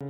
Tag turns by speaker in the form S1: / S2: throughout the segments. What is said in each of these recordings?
S1: My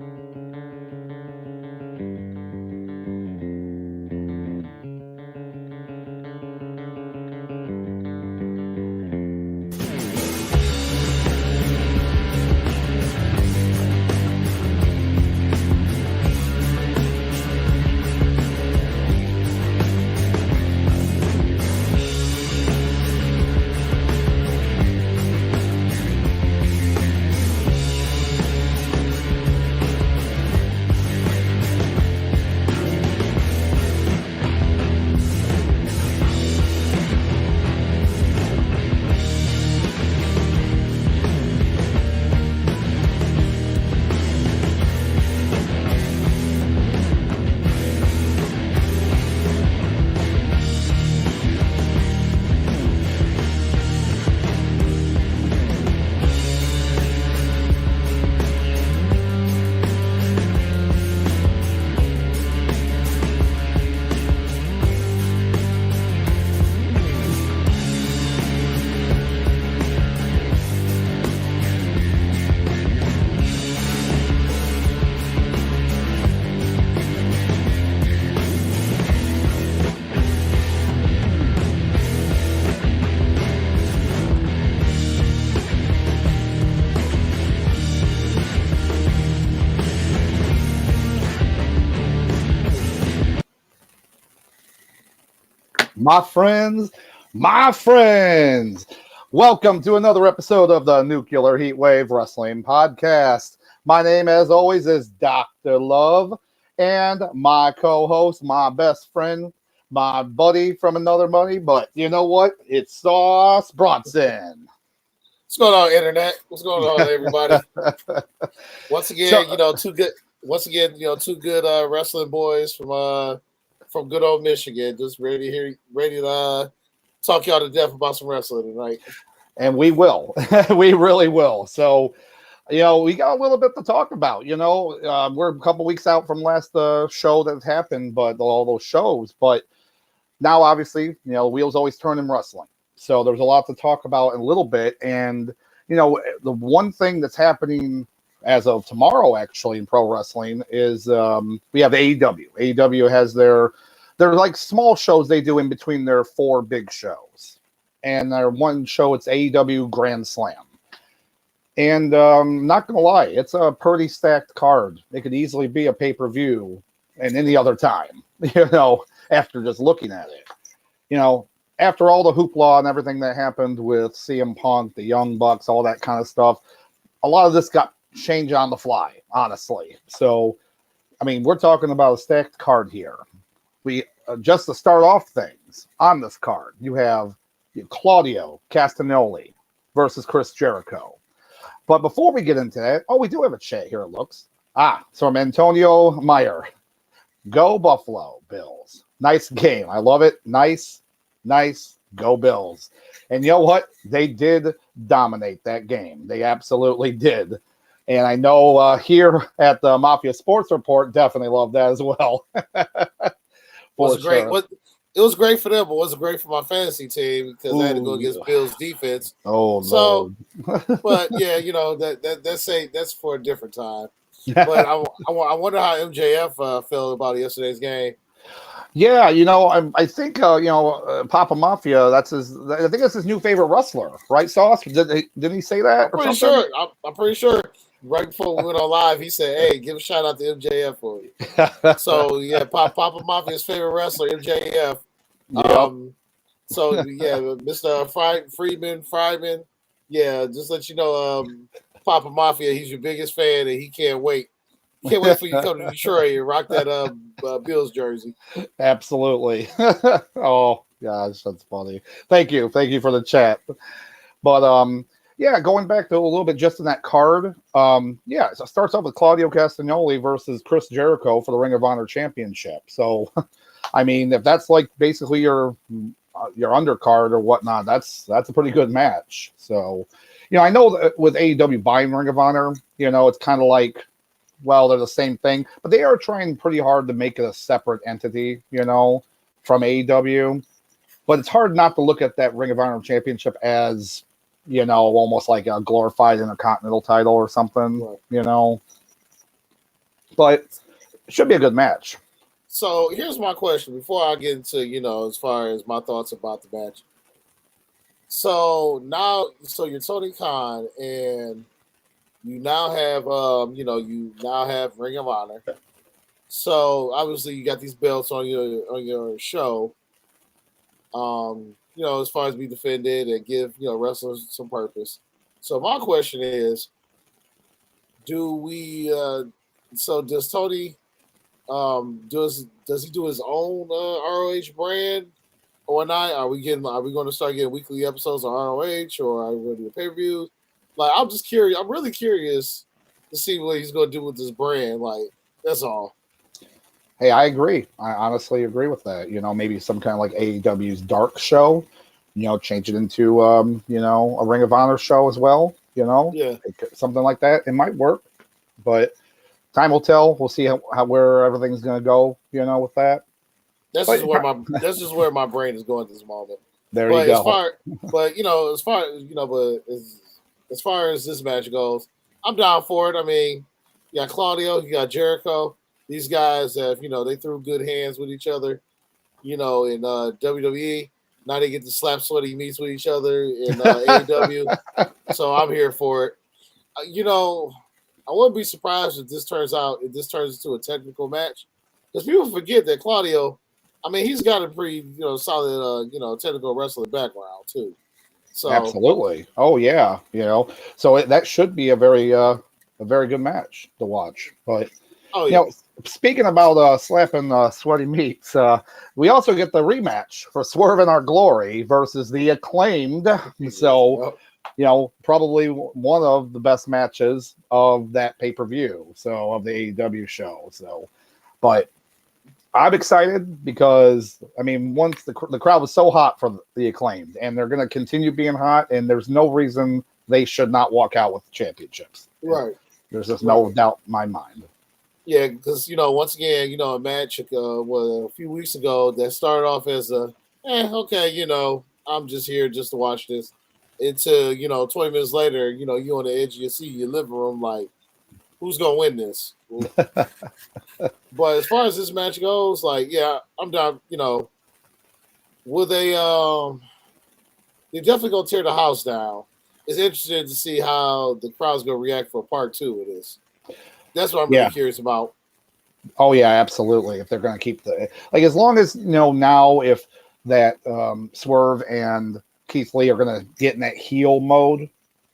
S1: friends, welcome to another episode of the Nuclear Heatwave Wrestling Podcast. My name, as always, is Dr. Love, and my co-host, my best friend, my buddy from another buddy, but you know what? It's Sauce Bronson.
S2: What's going on, Internet? What's going on, everybody? Once again, two good wrestling boys from good old Michigan, just ready to talk y'all to death about some wrestling tonight.
S1: And we will. We really will. So, we got a little bit to talk about. We're a couple weeks out from last show that happened, but all those shows. But now, obviously, the wheels always turn in wrestling. So there's a lot to talk about in a little bit. And, the one thing that's happening as of tomorrow, actually, in pro wrestling is we have AEW. AEW has they're like small shows they do in between their four big shows. And their one show, it's AEW Grand Slam. And not going to lie, it's a pretty stacked card. It could easily be a pay-per-view and any other time, after just looking at it. After all the hoopla and everything that happened with CM Punk, the Young Bucks, all that kind of stuff, a lot of this got changed on the fly, honestly. So, we're talking about a stacked card here. We just to start off things on this card, you have Claudio Castagnoli versus Chris Jericho. But before we get into that, we do have a chat here, it looks. It's from Antonio Meyer. Go Buffalo Bills. Nice game. I love it. Nice. Go Bills. And you know what? They did dominate that game. They absolutely did. And I know here at the Mafia Sports Report, definitely love that as well.
S2: It was great for them, but it wasn't great for my fantasy team because I had to go against Bills defense. But yeah, that's for a different time. But I wonder how MJF felt about yesterday's game.
S1: Yeah, I think Papa Mafia. I think that's his new favorite wrestler, right? Sauce? Didn't he say that?
S2: I'm pretty sure. Right before we went on live, he said, "Hey, give a shout out to MJF for you." So yeah, Papa Mafia's favorite wrestler, MJF.
S1: Yep.
S2: So yeah, Mr. Friedman. Yeah, just let you know, Papa Mafia, he's your biggest fan, and he can't wait. Can't wait for you to come to Detroit and rock that Bills jersey.
S1: Absolutely. Oh gosh, that's funny. Thank you for the chat. But yeah, going back to a little bit just in that card. So it starts off with Claudio Castagnoli versus Chris Jericho for the Ring of Honor Championship. So, if that's like basically your undercard or whatnot, that's a pretty good match. So, I know that with AEW buying Ring of Honor, it's kind of like, well, they're the same thing, but they are trying pretty hard to make it a separate entity, from AEW. But it's hard not to look at that Ring of Honor Championship as, almost like a glorified Intercontinental title or something, but it should be a good match.
S2: So here's my question before I get into, as far as my thoughts about the match. So now, you're Tony Khan, and you now have, Ring of Honor. So obviously, you got these belts on your show. As far as be defended and give wrestlers some purpose. So my question is, do we? So does Tony? Does he do his own ROH brand or not? Are we going to start getting weekly episodes on ROH, or are we going to do a pay per view? Like, I'm just curious. I'm really curious to see what he's going to do with this brand. Like, that's all.
S1: Hey, I agree. I honestly agree with that. Maybe some kind of like AEW's Dark show. Change it into a Ring of Honor show as well.
S2: Yeah,
S1: something like that. It might work, but time will tell. We'll see how where everything's going to go. With that.
S2: That's just where my brain is going at this moment.
S1: There you go.
S2: As far as this match goes, I'm down for it. I mean, you got Claudio, you got Jericho. These guys have, they threw good hands with each other, in WWE. Now they get to slap sweaty meats with each other in AEW. So I'm here for it. I wouldn't be surprised if this turns into a technical match, because people forget that Claudio, I mean, he's got a pretty solid technical wrestling background too. So
S1: absolutely, oh yeah, so that should be a very good match to watch. But speaking about slapping sweaty meats, we also get the rematch for Swerve in Our Glory versus the Acclaimed. So. Probably one of the best matches of that pay-per-view, so of the AEW show. So, but I'm excited because, I mean, once the crowd was so hot for the Acclaimed, and they're going to continue being hot, and there's no reason they should not walk out with the championships.
S2: Right.
S1: There's just no doubt in my mind.
S2: Yeah, because, once again, a match a few weeks ago that started off as I'm just here just to watch this. Into 20 minutes later, you on the edge of your seat in your living room, like, who's gonna win this? But as far as this match goes, like, yeah, I'm down. Will they? They're definitely gonna tear the house down. It's interesting to see how the crowd's gonna react for part 2 of this. That's what I'm really curious about.
S1: Oh yeah, absolutely. If they're gonna keep as long as now if that Swerve and Keith Lee are going to get in that heel mode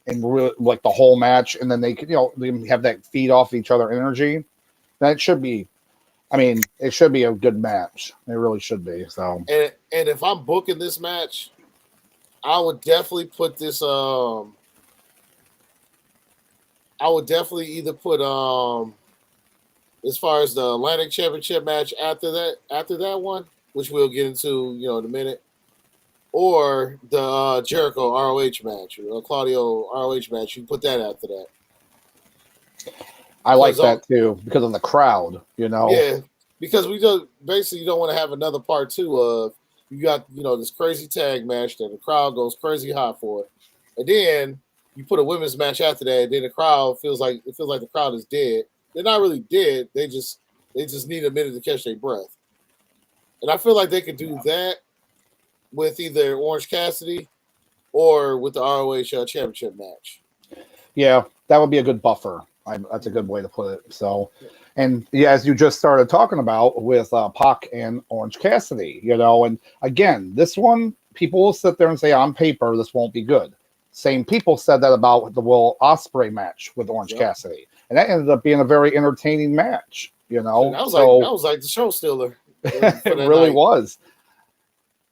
S1: and really like the whole match, and then they could, they have that feed off each other energy. That should be, it should be a good match. It really should be. So,
S2: and if I'm booking this match, I would definitely put this. I would definitely either put as far as the Atlantic Championship match after that one, which we'll get into in a minute. Or the Jericho ROH match, or Claudio ROH match. You put that after that.
S1: I like that too because of the crowd,
S2: Yeah, because we don't want to have another part 2 of you got this crazy tag match that the crowd goes crazy hot for, and then you put a women's match after that, and then the crowd feels like the crowd is dead. They're not really dead. They just need a minute to catch their breath, and I feel like they could do that with either Orange Cassidy or with the ROH championship match.
S1: Yeah, that would be a good buffer. That's a good way to put it. So, and yeah, as you just started talking about with Pac and Orange Cassidy, and again, this one, people will sit there and say on paper, this won't be good. Same people said that about the Will Ospreay match with Orange Cassidy. And that ended up being a very entertaining match, That
S2: was like the show stealer.
S1: It really was.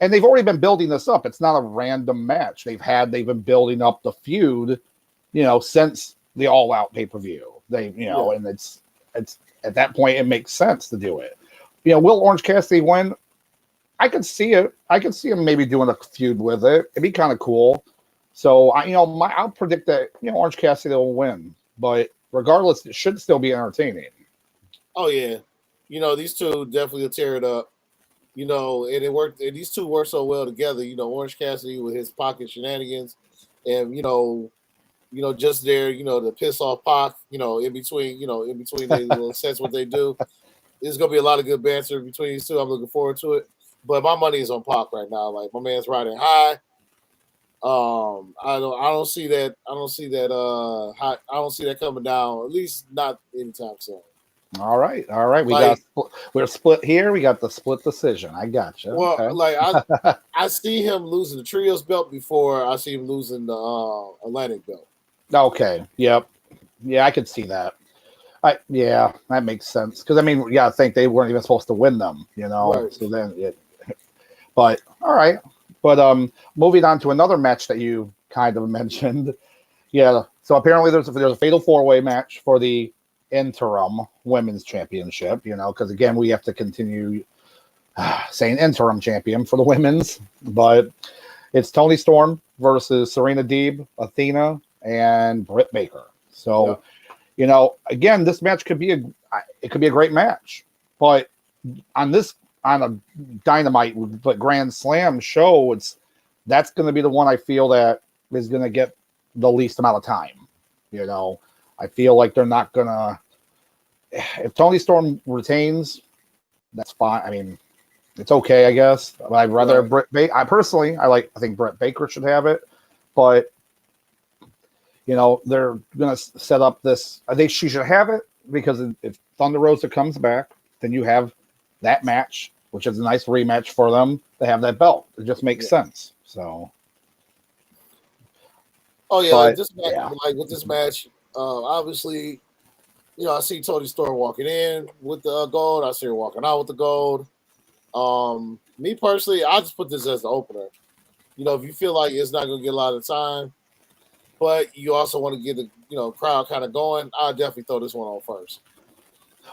S1: And they've already been building this up. It's not a random match. They've been building up the feud, since the All Out pay-per-view. And it's at that point it makes sense to do it. Will Orange Cassidy win? I could see it. I could see him maybe doing a feud with it. It'd be kind of cool. So I'll predict that Orange Cassidy will win. But regardless, it should still be entertaining.
S2: Oh yeah, these two definitely will tear it up. And it worked. And these two work so well together. Orange Cassidy with his pocket shenanigans, and just there, to piss off Pac, in between their little sets, what they do. There's gonna be a lot of good banter between these two. I'm looking forward to it. But my money is on Pac right now. Like my man's riding high. I don't see that. I don't see that. I don't see that coming down. At least not anytime soon.
S1: All right. We're split here. We got the split decision. I got you.
S2: Well,
S1: Okay.
S2: like I see him losing the trios belt before I see him losing the Atlantic belt.
S1: Okay. Yep. Yeah, I could see that. Yeah, that makes sense. Because I think they weren't even supposed to win them.
S2: Right.
S1: So then But all right. But moving on to another match that you kind of mentioned. Yeah. So apparently there's a fatal 4-way match for the interim women's championship. Because again we have to continue saying interim champion for the women's, but it's Toni Storm versus Serena Deeb, Athena, and Britt Baker. So, again, this match could be a great match, but on a Dynamite but Grand Slam show, that's going to be the one I feel that is going to get the least amount of time. I feel like they're not going to. If Toni Storm retains, that's fine. It's okay, I guess. But I'd rather Britt Baker. I think Britt Baker should have it, but they're gonna set up this. I think she should have it because if Thunder Rosa comes back, then you have that match, which is a nice rematch for them to have that belt. It just makes sense. So.
S2: Oh yeah, with this match, obviously, I see Toni Storm walking in with the gold. I see her walking out with the gold. Me personally, I just put this as the opener. If you feel like it's not going to get a lot of time, but you also want to get the crowd kind of going, I'll definitely throw this one on first.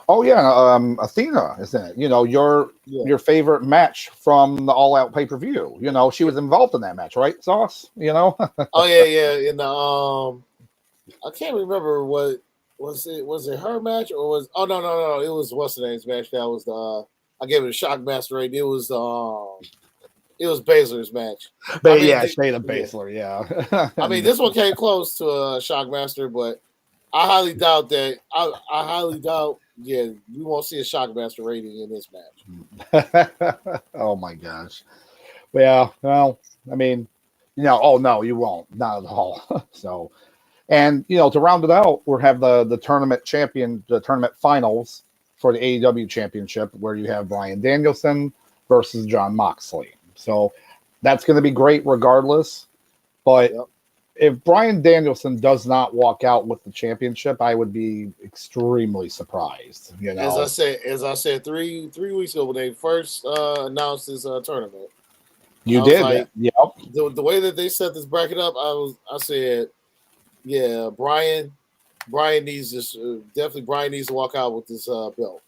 S1: Oh yeah, Athena, isn't it? Your favorite match from the All Out pay-per-view. She was involved in that match, right, Sauce?
S2: Oh yeah. In the I can't remember what was it. Was it her match or was? Oh no. It was what's the name's match. That was the. I gave it a Shockmaster rating. It was Baszler's match.
S1: Shayna Baszler, yeah.
S2: This one came close to a Shockmaster, but I highly doubt that. I highly doubt. Yeah, we won't see a Shockmaster rating in this match.
S1: Oh my gosh. Yeah. Well, oh no, you won't. Not at all. So, and to round it out, we'll have the tournament finals for the AEW championship, where you have Bryan Danielson versus Jon Moxley. So that's going to be great regardless. But if Bryan Danielson does not walk out with the championship, I would be extremely surprised.
S2: As I said 3 weeks ago when they first announced this tournament.
S1: You did, yep.
S2: The way that they set this bracket up, I said, yeah, Bryan needs this. Definitely, Bryan needs to walk out with this belt.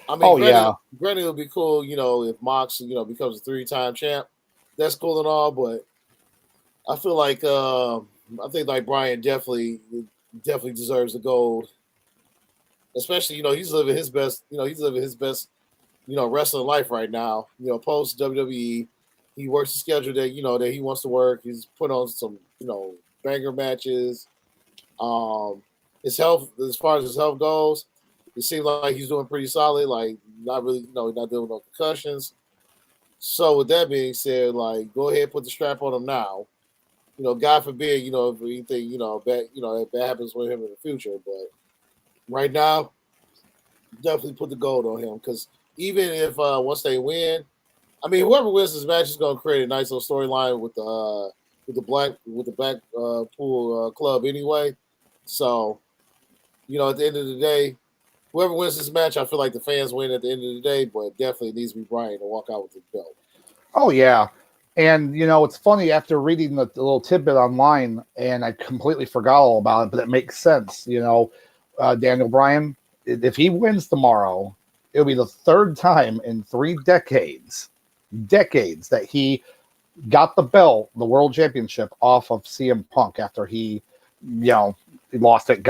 S2: Granted, it would be cool, if Mox, becomes a 3-time champ. That's cool and all, but I feel like I think like Bryan definitely deserves the gold. Especially, he's living his best. Wrestling life right now. Post WWE, he works the schedule that that he wants to work. He's put on some banger matches. His health, as far as his health goes, it seems like he's doing pretty solid. Like not really, not dealing with no concussions. So with that being said, like go ahead, put the strap on him now. God forbid, if anything, if that happens with him in the future. But right now, definitely put the gold on him because even if once they win, whoever wins this match is going to create a nice little storyline with the Blackpool club anyway. So, at the end of the day, whoever wins this match, I feel like the fans win at the end of the day, but definitely needs to be Bryan to walk out with the belt.
S1: Oh, yeah. And, it's funny after reading the little tidbit online, and I completely forgot all about it, but it makes sense. Daniel Bryan, if he wins tomorrow, it'll be the 3rd time in 3 decades that he got the belt, the world championship, off of CM Punk after he, he lost it,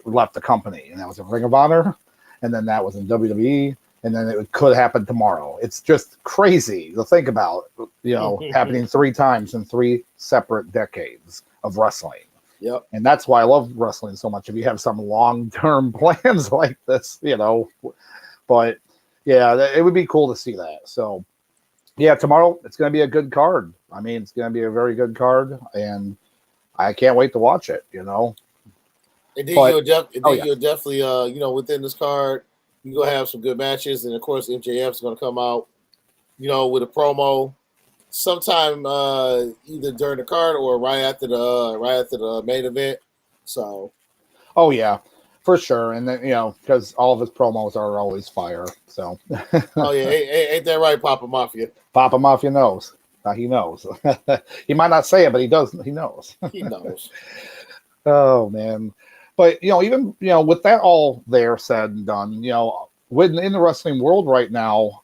S1: left the company. And that was in Ring of Honor. And then that was in WWE. And then it could happen tomorrow. It's just crazy to think about, happening 3 times in 3 separate decades of wrestling.
S2: Yep.
S1: And that's why I love wrestling so much. If you have some long-term plans like this, but yeah, it would be cool to see that. So yeah, tomorrow it's going to be a good card. I mean, it's going to be a very good card, and I can't wait to watch it.
S2: And then
S1: But
S2: you'll definitely within this card, you're gonna have some good matches, and of course MJF is gonna come out, with a promo sometime either during the card or right after the main event. So
S1: oh yeah, for sure. And then because all of his promos are always fire. So
S2: oh yeah, ain't that right, Papa Mafia?
S1: Papa Mafia knows. He knows. He might not say it, but he does. He knows.
S2: He knows.
S1: Oh man. But even with that all there said and done, in the wrestling world right now,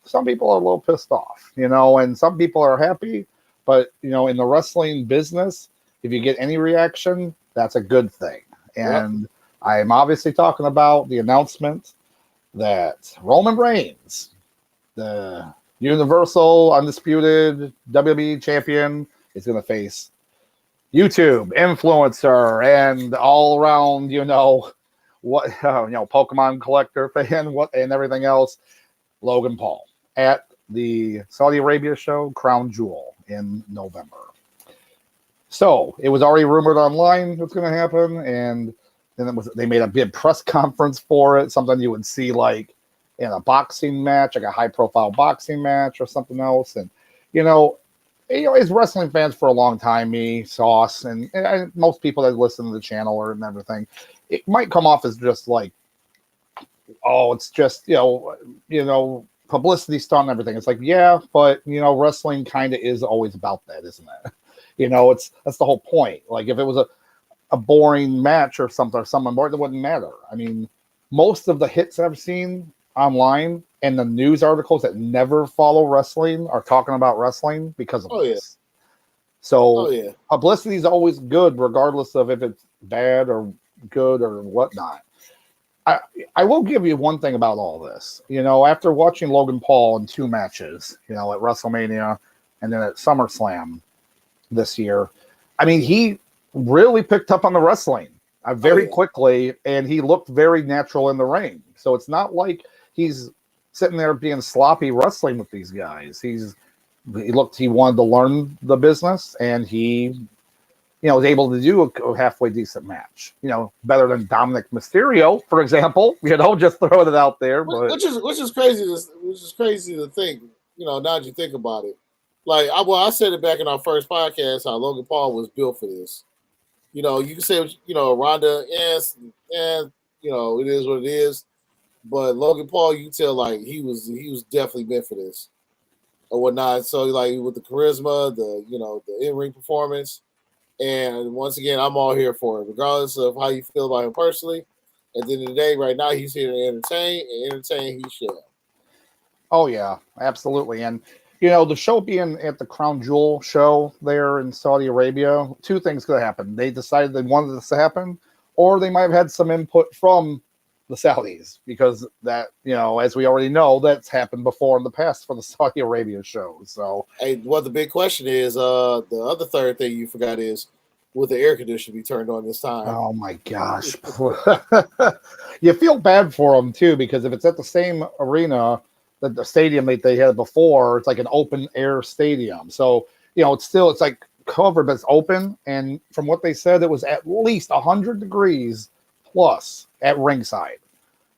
S1: some people are a little pissed off, and some people are happy. But in the wrestling business, if you get any reaction, that's a good thing. And yep. I'm obviously talking about the announcement that Roman Reigns, the Universal Undisputed WWE Champion, is going to face YouTube influencer and all around, Pokemon collector fan, and everything else, Logan Paul at the Saudi Arabia show Crown Jewel in November. So it was already rumored online what's going to happen, and then they made a big press conference for it. Something you would see like in a boxing match, like a high-profile boxing match or something else, and as wrestling fans for a long time, me, Sauce, and most people that listen to the channel and everything, it might come off as just like, oh, it's just, publicity stunt and everything. It's like, yeah, but, wrestling kind of is always about that, isn't it? That's the whole point. Like, if it was a boring match or someone more, it wouldn't matter. I mean, most of the hits I've seen online and the news articles that never follow wrestling are talking about wrestling because of this. So publicity is always good, regardless of if it's bad or good or whatnot. I will give you one thing about all this. After watching Logan Paul in 2 matches, at WrestleMania and then at SummerSlam this year, I mean, he really picked up on the wrestling very quickly, and he looked very natural in the ring. So it's not like he's sitting there being sloppy wrestling with these guys. He wanted to learn the business, and he was able to do a halfway decent match. Better than Dominic Mysterio, for example. Just throwing it out there. But
S2: which is crazy. Which is crazy to think. Now that you think about it, like I said it back in our first podcast, how Logan Paul was built for this. You can say Ronda, and it is what it is. But Logan Paul, you tell like he was definitely meant for this or whatnot. So like with the charisma, the in-ring performance, and once again, I'm all here for it, regardless of how you feel about him personally. At the end of the day, right now he's here to entertain he shall.
S1: Oh yeah, absolutely. And the show being at the Crown Jewel show there in Saudi Arabia, 2 things could happen. They decided they wanted this to happen, or they might have had some input from the Saudis, because that, as we already know, that's happened before in the past for the Saudi Arabia shows. So,
S2: hey, well, the big question is, the other third thing you forgot is, will the air conditioner be turned on this time?
S1: Oh my gosh. You feel bad for them too, because if it's at the same arena, the stadium that they had before, it's like an open air stadium. So, it's like covered, but it's open. And from what they said, it was at least 100 degrees plus at ringside.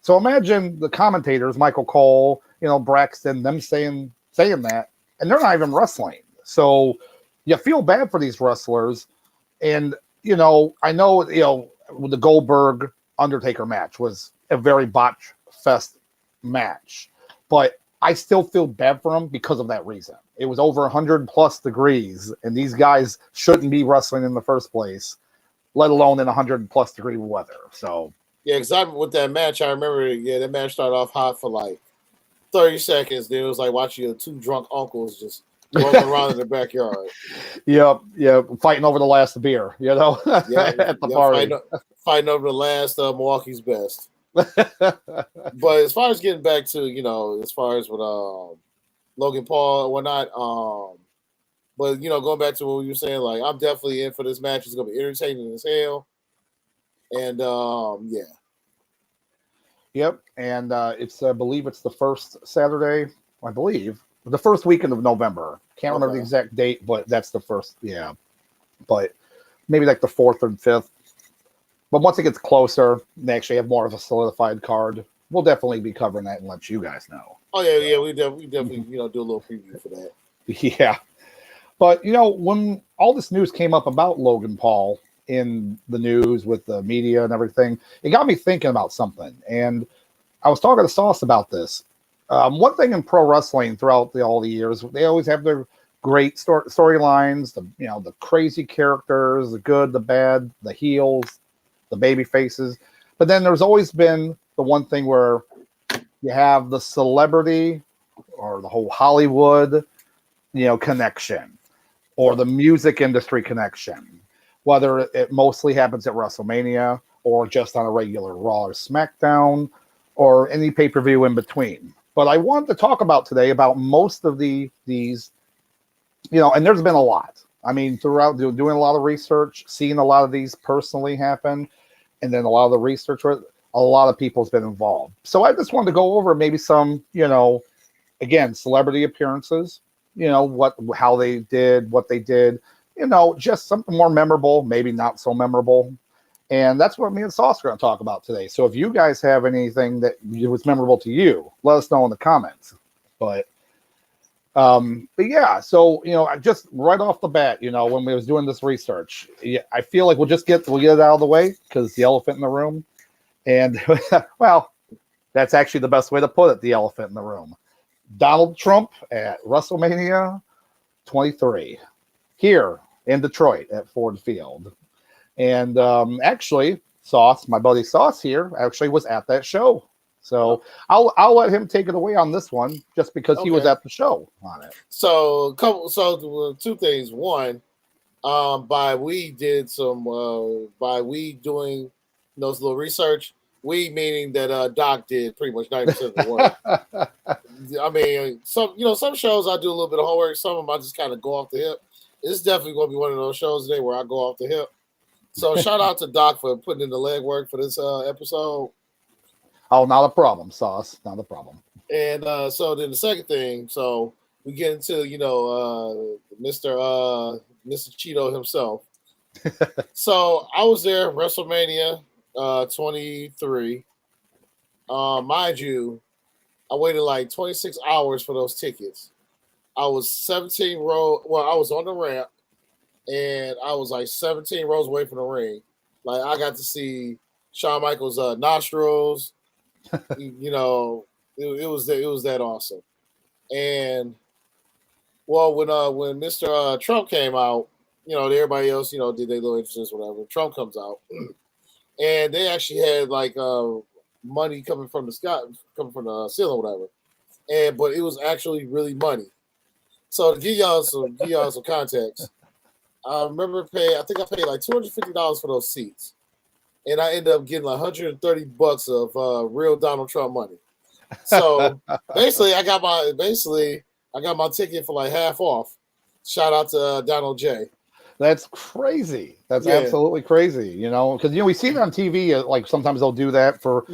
S1: So imagine the commentators, Michael Cole, Braxton, them saying that, and they're not even wrestling. So you feel bad for these wrestlers. And, I know, the Goldberg Undertaker match was a very botch fest match, but I still feel bad for them because of that reason. It was over 100 plus degrees, and these guys shouldn't be wrestling in the first place, let alone in 100 plus degree weather. So
S2: yeah, exactly. With that match, I remember. Yeah, that match started off hot for like 30 seconds. Then it was like watching your 2 drunk uncles just rolling around in the backyard.
S1: Yep, fighting over the last beer, at the party.
S2: Fighting over the last Milwaukee's best. But as far as getting back to, as far as with Logan Paul and whatnot, But going back to what you were saying, like I'm definitely in for this match. It's gonna be entertaining as hell. And yeah.
S1: Yep. And it's I believe it's the first Saturday, I believe. The first weekend of November. Can't remember the exact date, but that's the first, yeah. But maybe like the 4th or 5th. But once it gets closer, they actually have more of a solidified card. We'll definitely be covering that and let you guys know.
S2: Oh yeah, we definitely do a little preview for that.
S1: Yeah. But when all this news came up about Logan Paul in the news with the media and everything, it got me thinking about something. And I was talking to Sauce about this. One thing in pro wrestling throughout all the years, they always have their great storylines, the crazy characters, the good, the bad, the heels, the baby faces. But then there's always been the one thing where you have the celebrity or the whole Hollywood, connection, or the music industry connection, whether it mostly happens at WrestleMania or just on a regular Raw or SmackDown or any pay-per-view in between. But I wanted to talk about today about most of these, and there's been a lot. I mean, throughout doing a lot of research, seeing a lot of these personally happen, and then a lot of the research, a lot of people's been involved. So I just wanted to go over maybe some, again, celebrity appearances, how they did, what they did, just something more memorable, maybe not so memorable. And that's what me and Sauce are going to talk about today. So if you guys have anything that was memorable to you, let us know in the comments. But yeah, so I just right off the bat, when we was doing this research, I feel like we'll get it out of the way because the elephant in the room. And well, that's actually the best way to put it, the elephant in the room. Donald Trump at WrestleMania 23 here in Detroit at Ford Field. And actually, Sauce, my buddy Sauce here, actually was at that show. So I'll let him take it away on this one, just because he was at the show on it.
S2: So two things. One, by we doing those little research. We meaning that Doc did pretty much 90% of the work. I mean, some shows I do a little bit of homework. Some of them I just kind of go off the hip. It's definitely going to be one of those shows today where I go off the hip. So shout out to Doc for putting in the legwork for this episode.
S1: Oh, not a problem, Sauce. Not a problem.
S2: And so then the second thing, so we get into Mr. Cheeto himself. So I was there, WrestleMania 23. Mind you, I waited like 26 hours for those tickets. I was 17 rows. Well, I was on the ramp, and I was like 17 rows away from the ring. Like I got to see Shawn Michaels' nostrils. It was that awesome. And well, when Mr. Trump came out, everybody else, did their little interests, whatever. Trump comes out, and they actually had like money coming from the sky, coming from the ceiling, whatever. But it was actually really money. So to give y'all some context, I remember I think I paid like $250 for those seats, and I ended up getting like $130 of real Donald Trump money. So basically, I got my ticket for like half off. Shout out to Donald J.
S1: That's crazy. That's absolutely crazy. Because we see it on TV. Like sometimes they'll do that for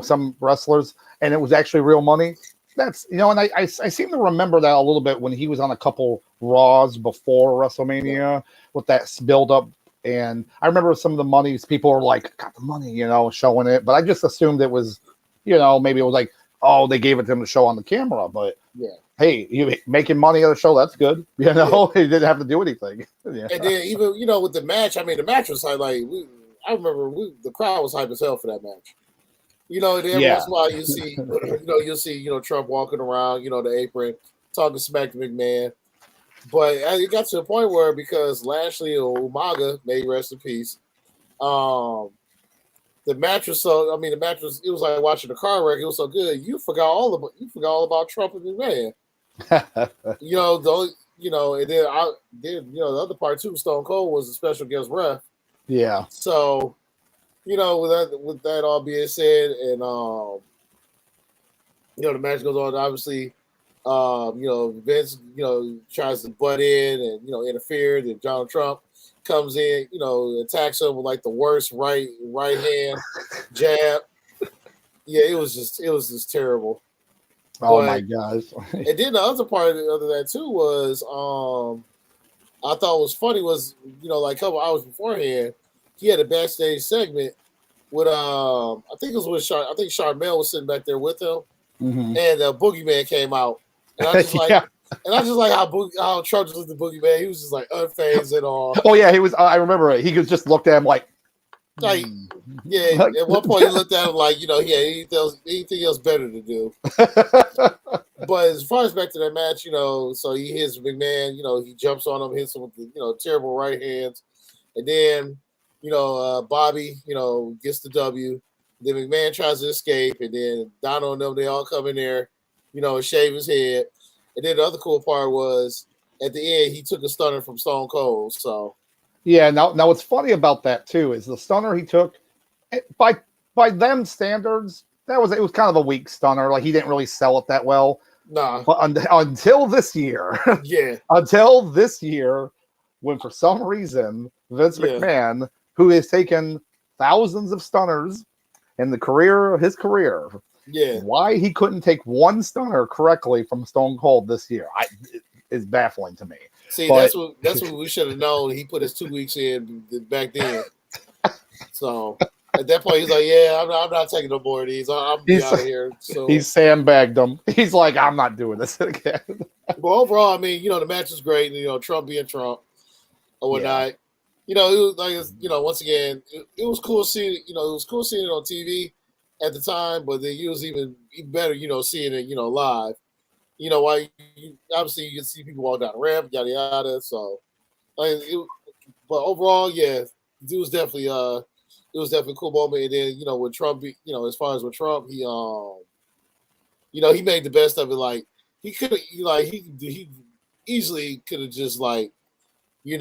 S1: some wrestlers, and it was actually real money. That's and I seem to remember that a little bit when he was on a couple Raws before WrestleMania with that build up. And I remember some of the monies people were like, got the money, showing it. But I just assumed it was, maybe it was like, oh, they gave it to him to show on the camera. But hey, you making money on the show, that's good. He didn't have to do anything.
S2: And then even, with the match, I mean, the match was like I remember the crowd was hype as hell for that match. And every once in a while you see, you'll see, Trump walking around, the apron, talking smack to McMahon. But it got to a point where because Lashley or Umaga, may he rest in peace, the match was it was like watching a car wreck. It was so good. You forgot all about Trump and McMahon. And then the other part too, Stone Cold was a special guest ref.
S1: Yeah.
S2: So, with that all being said, and the match goes on. Obviously, Vince, tries to butt in and interfere. Then Donald Trump comes in, attacks him with like the worst right hand jab. Yeah, it was just terrible.
S1: Oh my gosh!
S2: And then the other part of that too was, I thought was funny was, like a couple hours beforehand, he had a backstage segment with I think it was with I think Charmel was sitting back there with him, and the Boogeyman came out, and I just like. Yeah. And I just like how Trump just looked at Boogeyman. He was just like unfazed at all.
S1: Oh yeah, he was. I remember it. He just looked at him like.
S2: Yeah. At one point, he looked at him like, he had anything else better to do. But as far as back to that match, so he hits McMahon. He jumps on him, hits him with the terrible right hands, and then Bobby gets the W. Then McMahon tries to escape, and then Donald and them, they all come in there, shave his head. And then the other cool part was at the end, he took a stunner from Stone Cold. So,
S1: yeah. Now what's funny about that too is the stunner he took by them standards, it was kind of a weak stunner. Like he didn't really sell it that well.
S2: Nah.
S1: But until this year,
S2: yeah.
S1: Until this year, when for some reason Vince McMahon, who has taken thousands of stunners in his career.
S2: Yeah,
S1: why he couldn't take one stunner correctly from Stone Cold this year is baffling to me.
S2: See, that's what we should have known. He put his 2 weeks in back then. So at that point, he's like, "Yeah, I'm not taking no more of these. I'm be out of here." So
S1: he sandbagged him. He's like, "I'm not doing this again."
S2: But overall, I mean, the match was great. Trump being Trump or whatnot. Yeah. It was like, once again, it was cool seeing it. It was cool seeing it on TV at the time, but then it was even better, seeing it, live. Why obviously you can see people walk down the ramp, yada yada. So, but overall, yeah, it was definitely a cool moment. And then with Trump, as far as with Trump, he he made the best of it. Like he could have, he easily could have just like he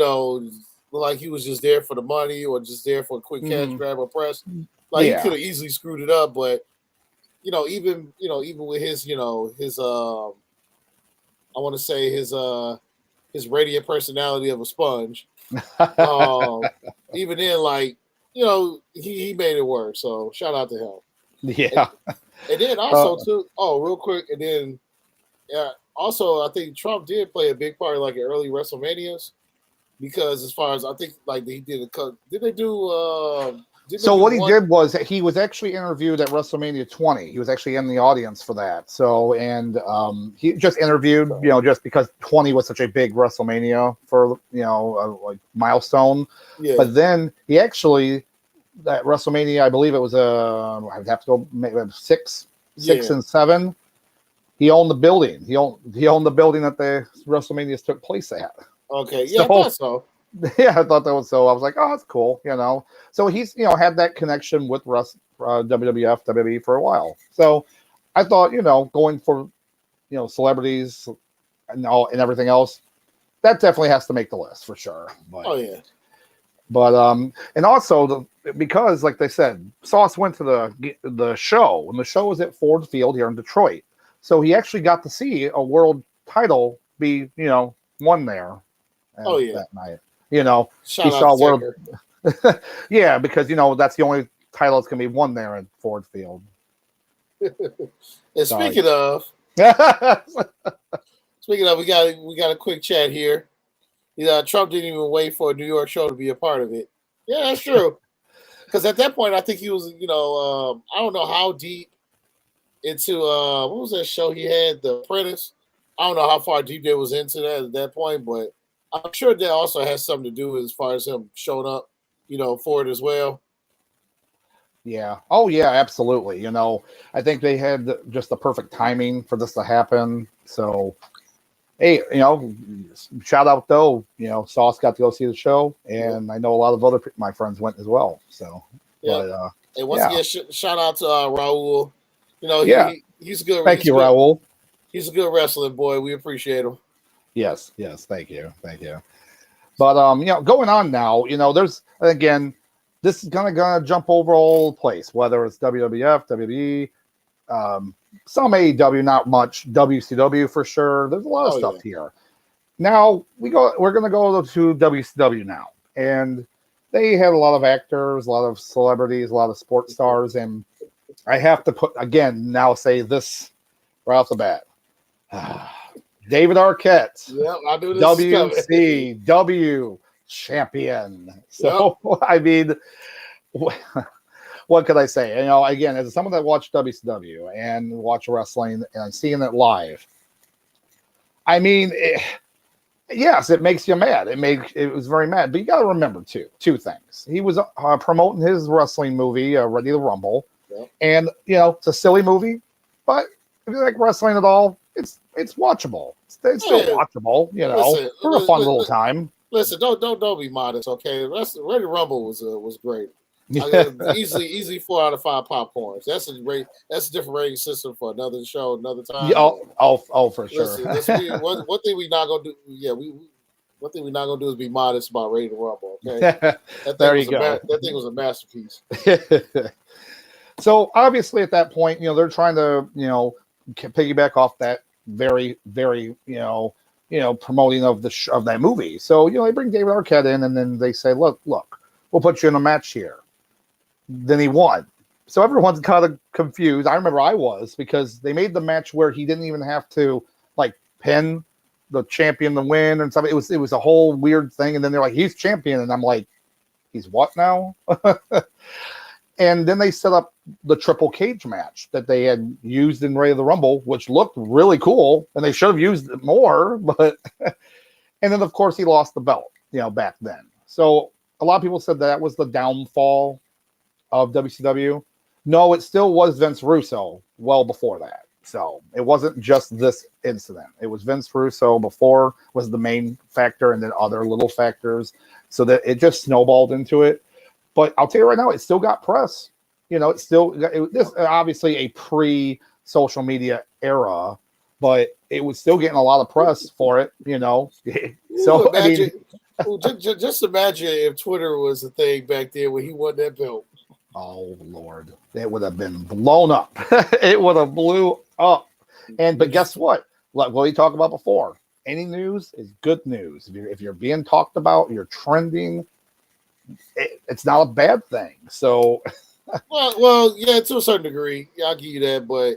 S2: was just there for the money or just there for a quick cash grab or press. Like he could have easily screwed it up, but even with his his I want to say his radiant personality of a sponge. Even then, like he made it work. So shout out to him.
S1: Yeah.
S2: And then also too. Oh, real quick, and then also I think Trump did play a big part like in early WrestleManias because as far as I think like he did did they do.
S1: So what he did was he was actually interviewed at WrestleMania 20. He was actually in the audience for that. So, and he just interviewed, just because 20 was such a big WrestleMania for, like milestone. Yeah. But then he actually, that WrestleMania, I believe it was I'd have to go maybe six and 7. He owned the building. He owned the building that the WrestleManias took place at.
S2: Okay, yeah, I thought so.
S1: Yeah, I thought that was so. I was like, oh, that's cool, So he's, had that connection with WWF, WWE for a while. So I thought, going for, celebrities and everything else, that definitely has to make the list for sure. But,
S2: oh yeah.
S1: But and also because, like they said, Sauce went to the show, and the show was at Ford Field here in Detroit. So he actually got to see a world title be, won there. That night.
S2: Shout
S1: he saw world. Yeah, because that's the only title that's gonna be won there at Ford Field.
S2: And speaking of, we got a quick chat here. Trump didn't even wait for a New York show to be a part of it. Yeah, that's true. Because at that point, I think he was, I don't know how deep into what was that show he had, The Apprentice. I don't know how far deep they was into that at that point, but I'm sure that also has something to do as far as him showing up, for it as well.
S1: Yeah. Oh, yeah, absolutely. I think they had just the perfect timing for this to happen. So, hey, shout out though. Sauce got to go see the show, and I know a lot of other my friends went as well. So,
S2: yeah. But, and once again, shout out to Raul. He's a good.
S1: Thank you, Raul.
S2: He's a good wrestling boy. We appreciate him.
S1: Yes, thank you. But going on now, there's again, this is gonna jump over all the place, whether it's WWF, WWE, Some AEW, not much. WCW for sure. There's a lot of stuff here. Now we're going to go to WCW now, and they had a lot of actors, a lot of celebrities, a lot of sports stars, and I have to say this right off the bat. David Arquette,
S2: yep, I knew this
S1: WCW champion. So, yep. I mean, what could I say? You know, again, as someone that watched WCW and watched wrestling and seeing it live, I mean, yes, it makes you mad. It was very mad. But you got to remember two things. He was promoting his wrestling movie, Ready to Rumble, yep. And you know, it's a silly movie, but if you like wrestling at all, it's watchable. It's still watchable, you know, for a fun little time.
S2: Listen, don't be modest, okay? Ready to Rumble was great. Easily 4 out of 5 popcorns. That's a different rating system for another show, another time.
S1: Yeah, for sure.
S2: Listen, one thing we're not gonna do. Yeah, one thing we're not gonna do is be modest about Ready to Rumble. Okay,
S1: there you go.
S2: That thing was a masterpiece.
S1: So obviously, at that point, you know, they're trying to, you know, piggyback off that very, very, you know, promoting of that movie. So, you know, they bring David Arquette in, and then they say, look, we'll put you in a match here. Then he won. So everyone's kind of confused. I remember I was, because they made the match where he didn't even have to like pin the champion to win and stuff. It was a whole weird thing. And then they're like, he's champion. And I'm like, he's what now? And then they set up the triple cage match that they had used in Ready to Rumble, which looked really cool. And they should have used it more, but and then of course he lost the belt, you know, back then. So a lot of people said that was the downfall of WCW. No, it still was Vince Russo well before that. So it wasn't just this incident. It was Vince Russo before was the main factor, and then other little factors. So that it just snowballed into it. But I'll tell you right now, it still got press. You know, this obviously a pre-social media era, but it was still getting a lot of press for it. You know, so
S2: imagine, just imagine if Twitter was a thing back then when he won that belt.
S1: Oh Lord, it would have been blown up. It would have blew up. But guess what? Like what we talked about before, any news is good news. If you're being talked about, you're trending. It's not a bad thing. So,
S2: well, yeah, to a certain degree, yeah, I'll give you that. But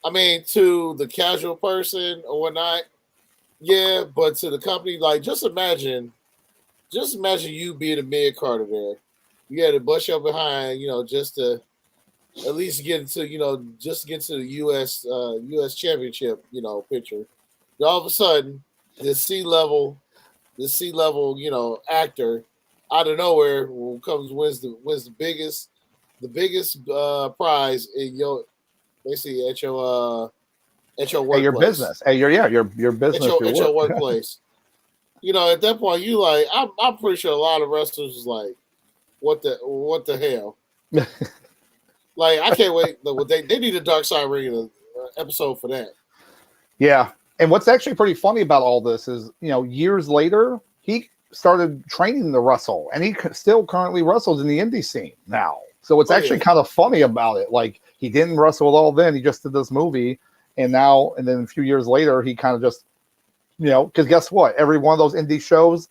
S2: I mean, to the casual person or whatnot, yeah. But to the company, like, just imagine you being a mid carder there. You had to bust your behind, you know, just to at least get to, you know, just get to the U.S. championship, you know, picture. And all of a sudden, this C-level, you know, actor out of nowhere wins the biggest prize in your basically at your workplace.
S1: Your business. Your business.
S2: At your workplace. You know, at that point, you like I'm pretty sure a lot of wrestlers was like, what the hell? Like, I can't wait. They need a Dark Side Ring episode for that.
S1: Yeah, and what's actually pretty funny about all this is, you know, years later he started training to wrestle, and he still currently wrestles in the indie scene now. So it's actually kind of funny about it. Like, he didn't wrestle at all then. He just did this movie, and then a few years later, he kind of just, you know, because guess what? Every one of those indie shows,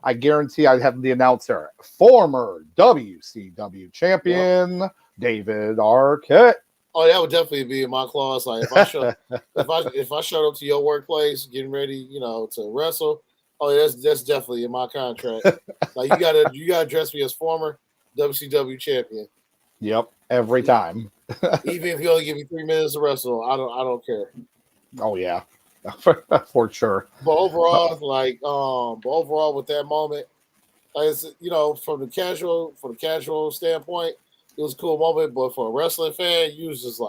S1: I guarantee I'd have the announcer, former WCW champion, David Arquette.
S2: Oh, that would definitely be in my clause. Like, if I showed up to your workplace getting ready, you know, to wrestle, oh, that's definitely in my contract. Like, you gotta dress me as former WCW champion.
S1: Yep, every time.
S2: Even if you only give me 3 minutes to wrestle, I don't care.
S1: Oh yeah. For sure.
S2: But overall, with that moment, you know, from the casual standpoint, it was a cool moment. But for a wrestling fan, you just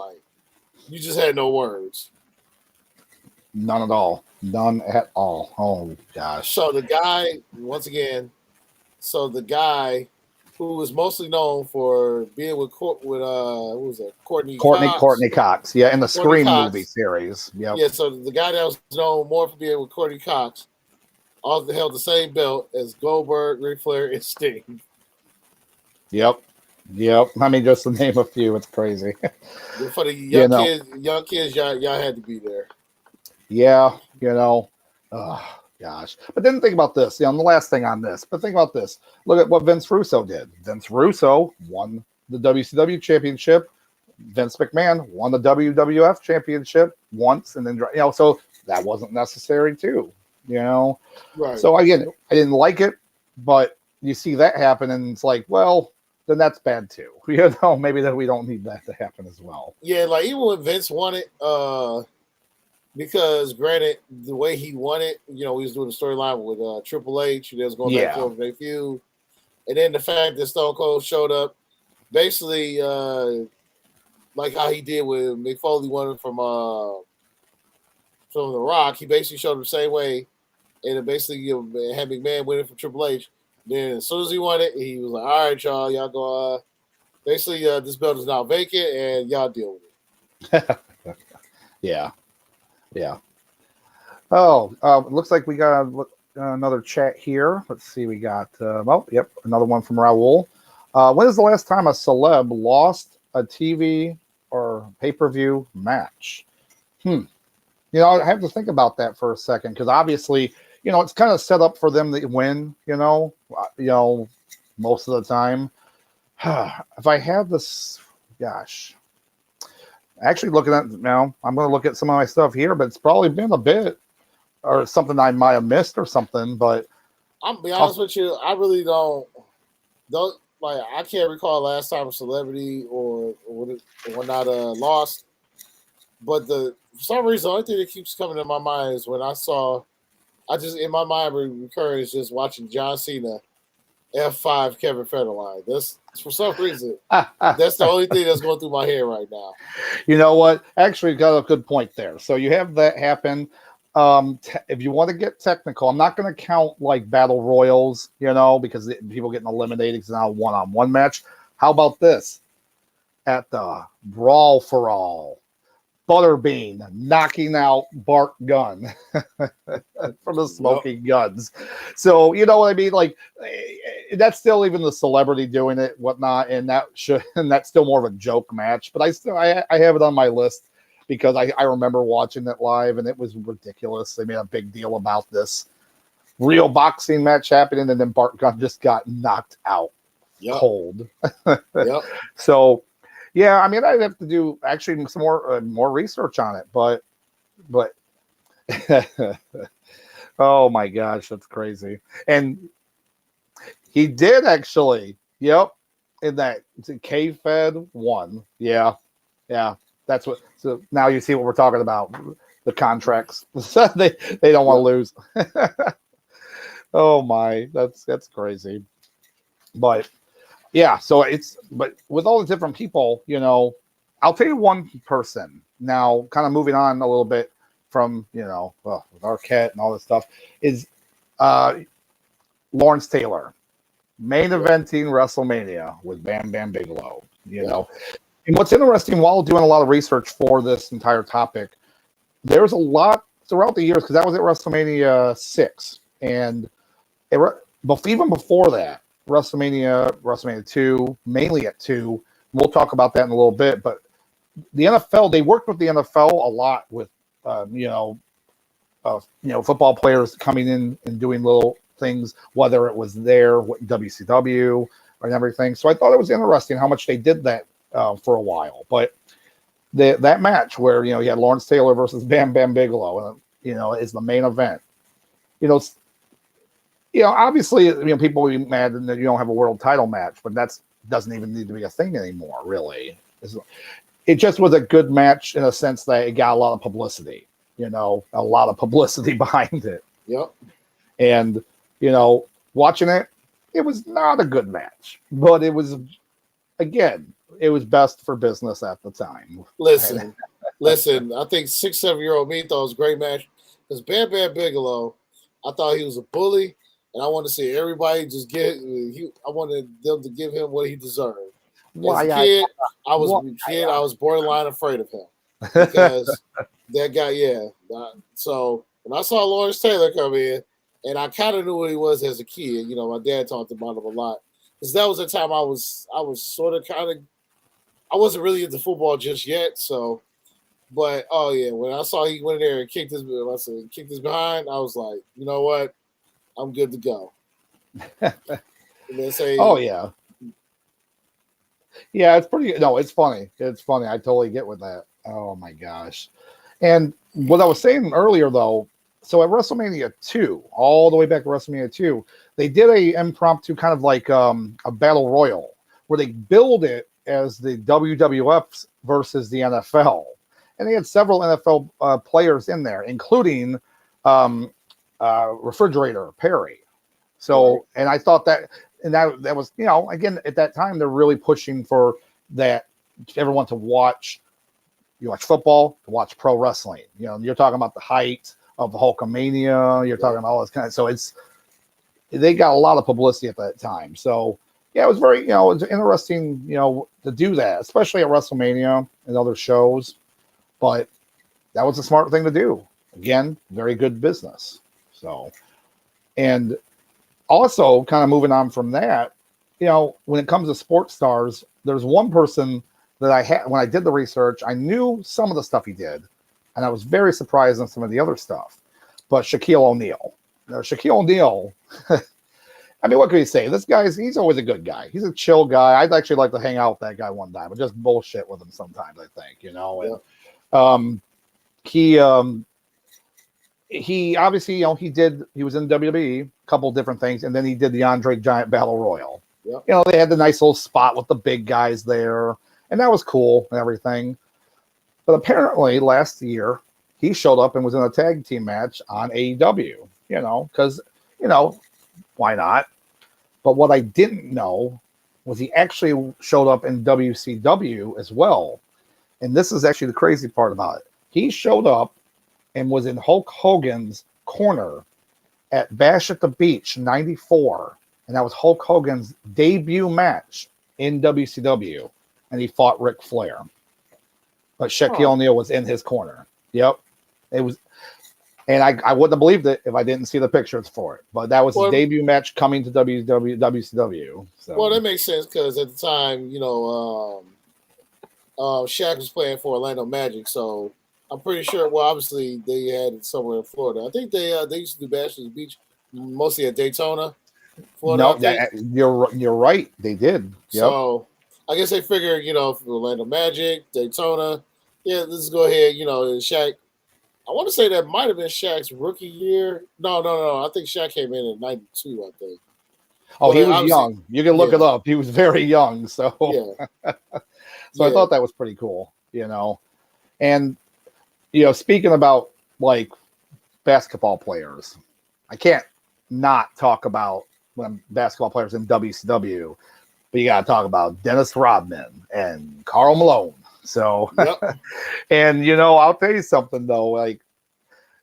S2: had no words.
S1: None at all. None at all. Oh gosh.
S2: So the guy, once again, Courtney
S1: Cox. Yeah, in the Scream movie series. Yep.
S2: Yeah, so the guy that was known more for being with Courtney Cox also held the same belt as Goldberg, Ric Flair, and Sting.
S1: Yep. Yep. I mean, just to name a few, it's crazy.
S2: For the
S1: you know.
S2: young kids, y'all had to be there.
S1: Yeah. Oh, gosh. But then think about this. The last thing on this. But think about this. Look at what Vince Russo did. Vince Russo won the WCW championship. Vince McMahon won the WWF championship once, and then so that wasn't necessary too.
S2: Right.
S1: So again, I didn't like it, but you see that happen, and it's like, well, then that's bad too. Maybe that we don't need that to happen as well.
S2: Yeah, like even when Vince won it, because granted, the way he won it, he was doing the storyline with Triple H, and they was going back and forth with their feud, and then the fact that Stone Cold showed up, basically, like how he did with Mick Foley winning from The Rock, he basically showed the same way, and it basically had McMahon winning from Triple H. Then as soon as he won it, he was like, "All right, y'all go." Basically, this belt is now vacant, and y'all deal with
S1: it. Yeah. Oh, looks like we got another chat here. Let's see. We got another one from Raul. When is the last time a celeb lost a TV or pay-per-view match? I have to think about that for a second, because obviously, it's kind of set up for them to win, most of the time. If I have this, gosh, actually looking at now, I'm going to look at some of my stuff here, but it's probably been a bit or something I might have missed or something. But
S2: I'll be honest with you, I really don't like. I can't recall last time a celebrity or whatnot lost. But for some reason, the only thing that keeps coming to my mind is when in my mind recurring is just watching John Cena F5 Kevin Federline. That's for some reason. That's the only thing that's going through my head right now.
S1: You know what? Actually, got a good point there. So you have that happen. If you want to get technical, I'm not going to count like battle royals, because people getting eliminated because it's not a one-on-one match. How about this? At the Brawl for All, Butterbean knocking out Bart Gunn from the Smoking Guns. So you know what I mean? Like, that's still even the celebrity doing it, whatnot, and that's still more of a joke match. But I have it on my list because I remember watching it live, and it was ridiculous. They made a big deal about this real boxing match happening, and then Bart Gunn just got knocked out cold. So. Yeah, I mean, I'd have to do actually some more research on it, but oh my gosh, that's crazy. And he did actually, in that K-Fed won. Yeah, that's what. So now you see what we're talking about, the contracts. they don't want to lose. Oh my, that's crazy, but. Yeah, so but with all the different people, I'll tell you one person now, kind of moving on a little bit from, with Arquette and all this stuff, is Lawrence Taylor, main eventing WrestleMania with Bam Bam Bigelow, And what's interesting, while doing a lot of research for this entire topic, there's a lot throughout the years, because that was at WrestleMania 6, and even before that, WrestleMania 2, mainly at 2. We'll talk about that in a little bit. But the NFL, they worked with the NFL a lot with, football players coming in and doing little things, whether it was there, WCW, and everything. So I thought it was interesting how much they did that for a while. But that match where, you had Lawrence Taylor versus Bam Bam Bigelow, is the main event. Obviously, people will be mad that you don't have a world title match, but that doesn't even need to be a thing anymore, really. It just was a good match in a sense that it got a lot of publicity, a lot of publicity behind it.
S2: Yep.
S1: And, watching it, it was not a good match, but it was, again, it was best for business at the time.
S2: Listen, I think 6-7-year-old me thought it was a great match because Bam Bam Bigelow, I thought he was a bully. And I want to see everybody just I wanted them to give him what he deserved. As a kid, I was borderline afraid of him because that guy. So when I saw Lawrence Taylor come in, and I kind of knew what he was as a kid. My dad talked about him a lot. because that was the time I was sort of kind of I wasn't really into football just yet. So, but oh yeah, when I saw he went in there and kicked his behind, I was like, you know what, I'm good to go. And then say,
S1: oh yeah, yeah, it's pretty. No, it's funny. It's funny. I totally get with that. Oh my gosh. And what I was saying earlier, though, so at WrestleMania 2, all the way back to WrestleMania 2, they did a impromptu kind of like a battle royal where they billed it as the WWF versus the NFL. And they had several NFL players in there, including Refrigerator Perry. So, and I thought that, and that was, you know, again, at that time, they're really pushing for that everyone to watch. You watch football, to watch pro wrestling. You know, you're talking about the height of the Hulkamania. You're talking about all this kind of. So they got a lot of publicity at that time. So yeah, it was very, you know, it's interesting, you know, to do that, especially at WrestleMania and other shows. But that was a smart thing to do. Again, very good business. So, and also kind of moving on from that, you know, when it comes to sports stars, there's one person that I had when I did the research. I knew some of the stuff he did, and I was very surprised on some of the other stuff. But Shaquille O'Neal. Now, Shaquille O'Neal, I mean, what can you say? This he's always a good guy. He's a chill guy. I'd actually like to hang out with that guy one time, but just bullshit with him sometimes, I think, you know. And he obviously, you know, he was in WWE, a couple of different things, and then he did the Andre Giant Battle Royal. Yep. You know, they had the nice little spot with the big guys there, and that was cool and everything. But apparently last year, he showed up and was in a tag team match on AEW, you know, because, you know, why not? But what I didn't know was he actually showed up in WCW as well. And this is actually the crazy part about it. He showed up and was in Hulk Hogan's corner at Bash at the Beach 94. And that was Hulk Hogan's debut match in WCW. And he fought Ric Flair. But Shaquille O'Neal was in his corner. Yep. It was, and I wouldn't have believed it if I didn't see the pictures for it. But that was his debut match coming to WCW. So.
S2: Well, that makes sense because at the time, you know, Shaq was playing for Orlando Magic, so I'm pretty sure. Well, obviously they had it somewhere in Florida. I think they used to do Bash at the Beach mostly at Daytona, Florida.
S1: No, you're right. They did. Yep.
S2: So I guess they figured, you know, for Orlando Magic, Daytona, yeah, let's go ahead. You know, Shaq. I want to say that might have been Shaq's rookie year. No. I think Shaq came in at 92, I think.
S1: Oh, he was young. You can look it up. He was very young. So, I thought that was pretty cool, you know. And, you know, speaking about, like, basketball players, I can't not talk about basketball players in WCW, but you got to talk about Dennis Rodman and Karl Malone. So, and, you know, I'll tell you something, though, like,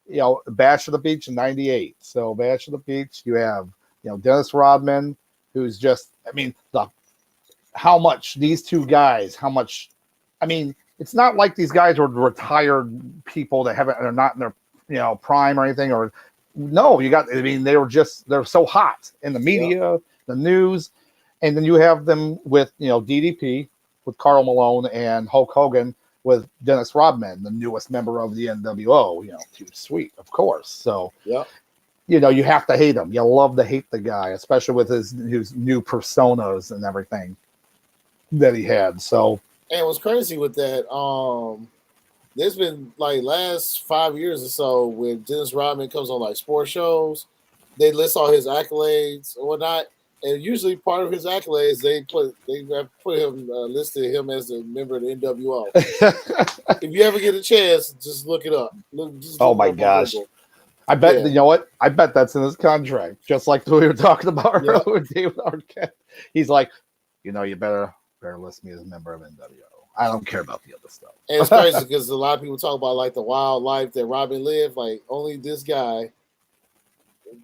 S1: you know, Bash of the Beach in 98. So Bash of the Beach, you have, you know, Dennis Rodman, who's just, I mean, how much these two guys, I mean, it's not like these guys are retired people that they're not in their, you know, prime or anything, or no, they're so hot in the media, the news. And then you have them with, you know, DDP, with Karl Malone, and Hulk Hogan with Dennis Rodman, the newest member of the NWO. You know, too sweet, of course. So, you know, you have to hate him. You love to hate the guy, especially with his new personas and everything that he had. So,
S2: and what's crazy with that, there's been like last 5 years or so when Dennis Rodman comes on like sports shows, they list all his accolades or whatnot. And usually, part of his accolades, they have put him listed him as a member of the NWO. If you ever get a chance, just look it up.
S1: Oh my gosh! I bet you know what? I bet that's in his contract, just like we were talking about earlier with David Arquette. He's like, you know, you better list me as a member of NWO. I don't care about the other stuff.
S2: And it's crazy because a lot of people talk about like the wild life that Robin lived. Like only this guy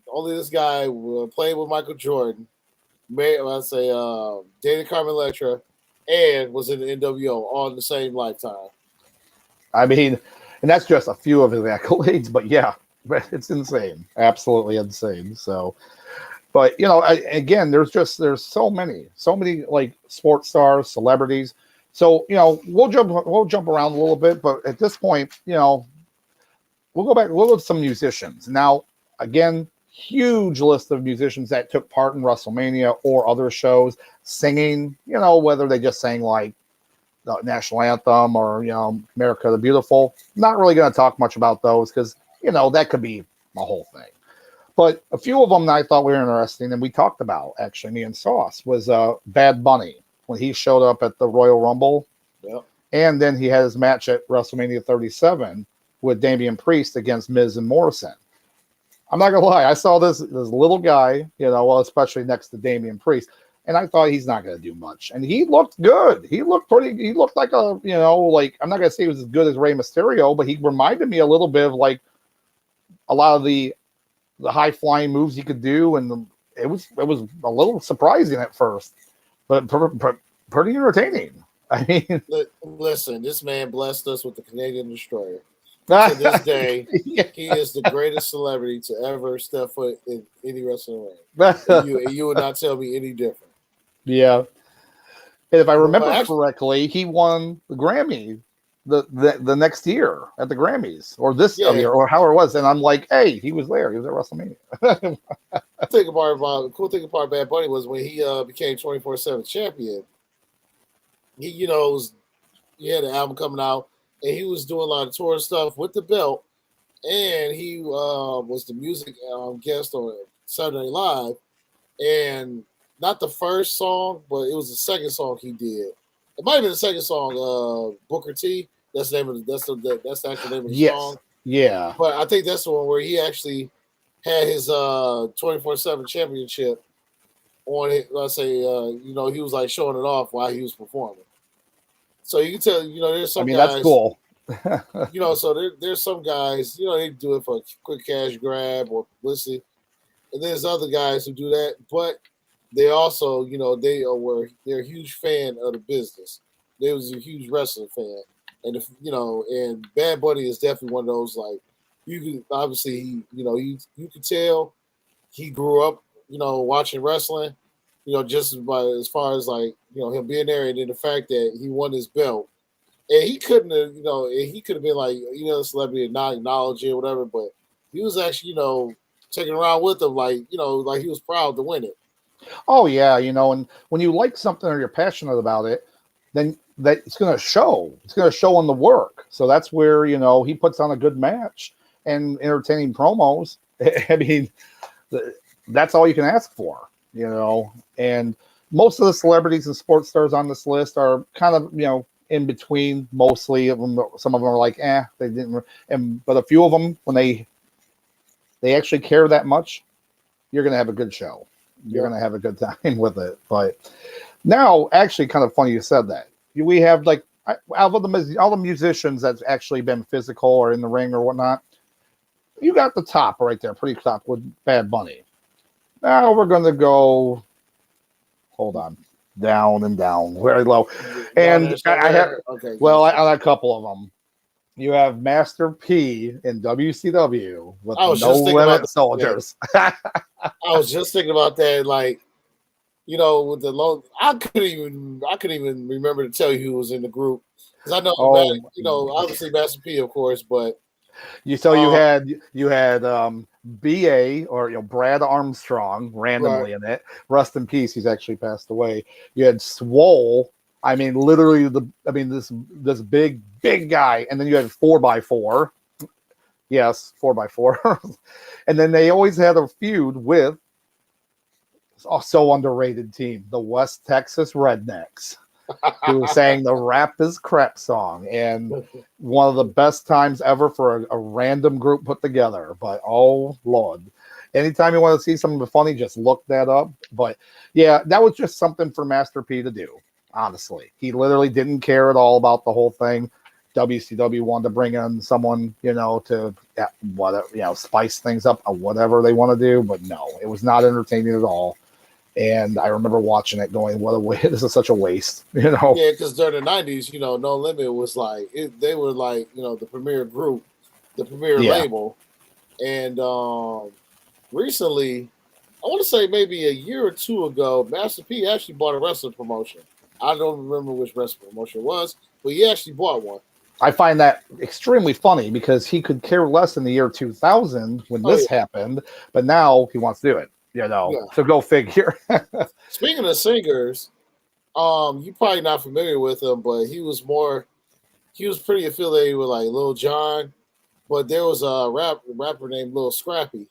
S2: played with Michael Jordan. Dated Carmen Electra, and was in the NWO all in the same lifetime.
S1: I mean, and that's just a few of his accolades, but yeah, it's insane, absolutely insane. So, But again, there's so many like sports stars, celebrities. So we'll jump around a little bit, but at this point, we'll go back. We'll look at some musicians now. Again, huge list of musicians that took part in WrestleMania or other shows, singing. Whether they just sang like the national anthem or America the Beautiful. Not really going to talk much about those because that could be a whole thing. But a few of them that I thought were interesting, and we talked about actually, me and Sauce, was Bad Bunny when he showed up at the Royal Rumble.
S2: Yep.
S1: And then he had his match at WrestleMania 37 with Damian Priest against Miz and Morrison. I'm not gonna lie, I saw this little guy, especially next to Damian Priest, and I thought he's not gonna do much. And he looked good. He looked like a, like, I'm not gonna say he was as good as Rey Mysterio, but he reminded me a little bit of like a lot of the high flying moves he could do, and it was a little surprising at first, but pretty entertaining. I mean,
S2: listen, this man blessed us with the Canadian Destroyer. To this day,
S1: yeah.
S2: He is the greatest celebrity to ever step foot in any wrestling ring. And you would not tell me any different.
S1: Yeah. And if I remember correctly, he won the Grammy the next year at the Grammys, or this year, or however it was. And I'm like, hey, he was there. He was at WrestleMania.
S2: The cool thing about Bad Bunny was when he became 24/7 champion. He, he had an album coming out, and he was doing a lot of tour stuff with the belt, and he was the music guest on Saturday Night Live, and not the first song, but it was the second song he did. It might have been the second song, Booker T. That's the name of that's the actual name of the song.
S1: Yeah.
S2: But I think that's the one where he actually had his 24/7 championship on it. Let's say he was like showing it off while he was performing. So you can tell, there's some guys.
S1: That's cool.
S2: So there's some guys, they do it for a quick cash grab or publicity. And there's other guys who do that, but they also, they're a huge fan of the business. They was a huge wrestling fan. And and Bad Bunny is definitely one of those, like, you can obviously you can tell he grew up, watching wrestling, just by as far as like, him being there, and then the fact that he won his belt. And he couldn't have, he could have been like, a celebrity and not acknowledge it or whatever, but he was actually, taking around with him, like, like he was proud to win it.
S1: Oh yeah, and when you like something or you're passionate about it, then it's going to show. It's going to show in the work. So that's where, he puts on a good match and entertaining promos. I mean, that's all you can ask for, and most of the celebrities and sports stars on this list are kind of, in between. Mostly of them, some of them are like, they didn't. But a few of them, when they actually care that much, you're going to have a good show. You're going to have a good time with it. But now, actually, kind of funny you said that. We have, like, out of all the musicians that's actually been physical or in the ring or whatnot, you got the top right there, pretty top with Bad Bunny. Now we're going to go, hold on, down and down, very low. And I have, on a couple of them. You have Master P in WCW with No Limit Soldiers.
S2: I was just thinking about that, like, with the low, I couldn't even remember to tell you who was in the group, because I know, obviously Master P, of course, but
S1: you had BA or Brad Armstrong randomly in it. Rest in peace. He's actually passed away. You had Swole. I mean, literally this big guy, and then you had 4x4. Yes, 4x4. And then they always had a feud with so underrated team, the West Texas Rednecks, who sang the Rap is Crap song, and one of the best times ever for a random group put together. But oh Lord, anytime you want to see something funny, just look that up. But yeah, that was just something for Master P to do. Honestly, he literally didn't care at all about the whole thing. WCW wanted to bring in someone, to whatever, spice things up or whatever they want to do, but no, it was not entertaining at all. And I remember watching it going, what a waste. This is such a waste, Yeah,
S2: because during the 90s, No Limit was like, they were like, the premier group, the premier label. And recently, I want to say maybe a year or two ago, Master P actually bought a wrestling promotion. I don't remember which wrestling promotion it was, but he actually bought one.
S1: I find that extremely funny because he could care less in the year 2000 when this happened, but now he wants to do it. So go figure.
S2: Speaking of singers, you're probably not familiar with him, but he was pretty affiliated with like Lil Jon, but there was a rapper named Lil Scrappy.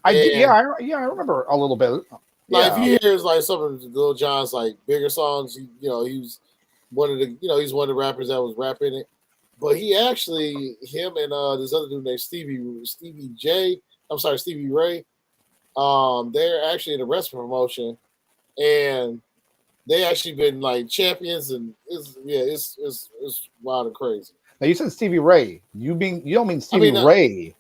S1: I remember a little bit.
S2: Like if you hear like some of Lil Jon's like bigger songs, he's one of the rappers that was rapping it. But him and this other dude named Stevie Ray. They're actually in a wrestling promotion, and they actually been like champions, and it's wild and crazy.
S1: Now you said Stevie Ray. You don't mean Stevie Ray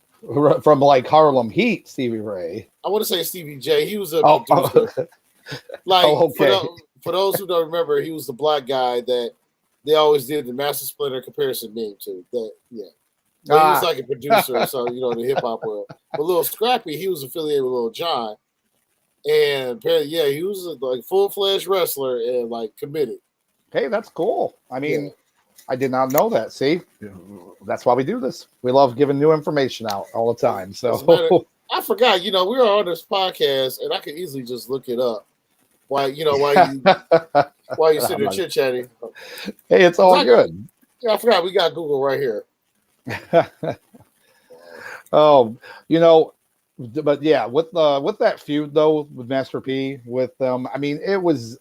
S1: from like Harlem Heat, Stevie Ray.
S2: I want to say Stevie J. He was a producer. For those who don't remember, he was the black guy that they always did the Master Splinter comparison meme to. He was like a producer, so the hip hop world. But Lil Scrappy, he was affiliated with Lil Jon, and he was like full-fledged wrestler and like committed.
S1: Hey, that's cool. I mean, I did not know that. See, that's why we do this. We love giving new information out all the time. So
S2: I forgot. We are on this podcast, and I could easily just look it up. While you sit there chit chatting.
S1: Hey, it's all good.
S2: Yeah, I forgot we got Google right here.
S1: But yeah, with that feud though with Master P with them, I mean, it was.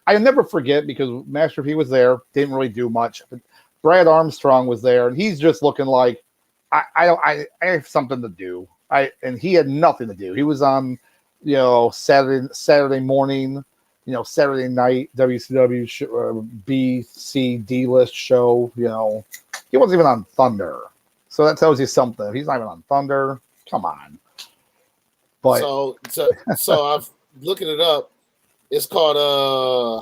S1: I never forget because Master P was there, didn't really do much. But Brad Armstrong was there, and he's just looking like I have something to do. And he had nothing to do. He was on, Saturday morning, Saturday night WCW B, C, D list show. He wasn't even on Thunder, so that tells you something. If he's not even on Thunder, come on. But
S2: so I'm looking it up. It's called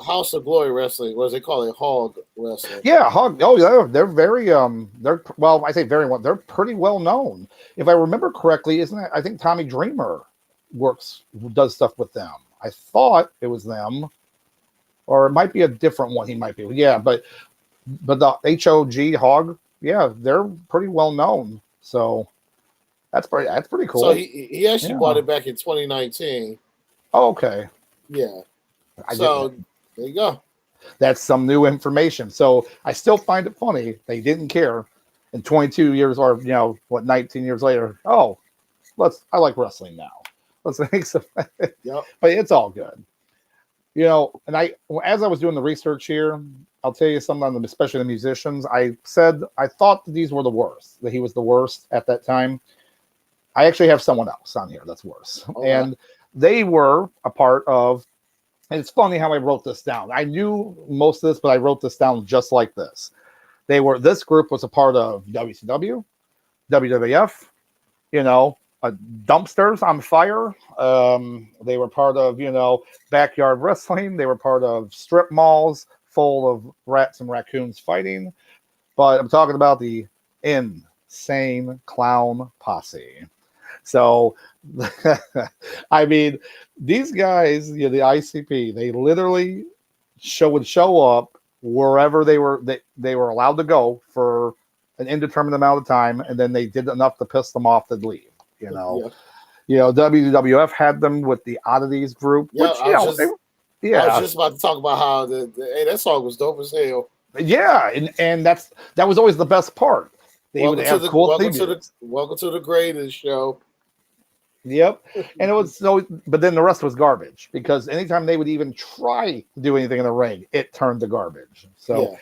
S2: House of Glory Wrestling, or as they call it, Hog Wrestling.
S1: Yeah, Hog. Oh, yeah, they're very I say very well. They're pretty well known. If I remember correctly, isn't it? I think Tommy Dreamer does stuff with them. I thought it was them, or it might be a different one. He might be. Yeah, but the Hog, yeah, they're pretty well known. So that's pretty cool.
S2: So he actually bought it back in 2019.
S1: Oh, okay.
S2: Yeah. So there you go.
S1: That's some new information. So I still find it funny they didn't care. In 22 years, or 19 years later. Oh, I like wrestling now. Let's make some.
S2: Yep.
S1: But it's all good. And as I was doing the research here, I'll tell you something on them, especially the musicians. I said I thought that these were the worst. That he was the worst at that time. I actually have someone else on here that's worse, and they were a part of. And it's funny how I wrote this down. I knew most of this, but I wrote this down just like this. This group was a part of WCW, WWF, dumpsters on fire. They were part of, backyard wrestling. They were part of strip malls full of rats and raccoons fighting. But I'm talking about the Insane Clown Posse. So, I mean, these guys, the ICP, they literally would show up wherever they were allowed to go for an indeterminate amount of time, and then they did enough to piss them off to leave. WWF had them with the Oddities group.
S2: I was just about to talk about how that song was dope as hell.
S1: Yeah, and that was always the best part.
S2: Welcome to the greatest show.
S1: Yep. And it was but then the rest was garbage because anytime they would even try to do anything in the ring, it turned to garbage. So,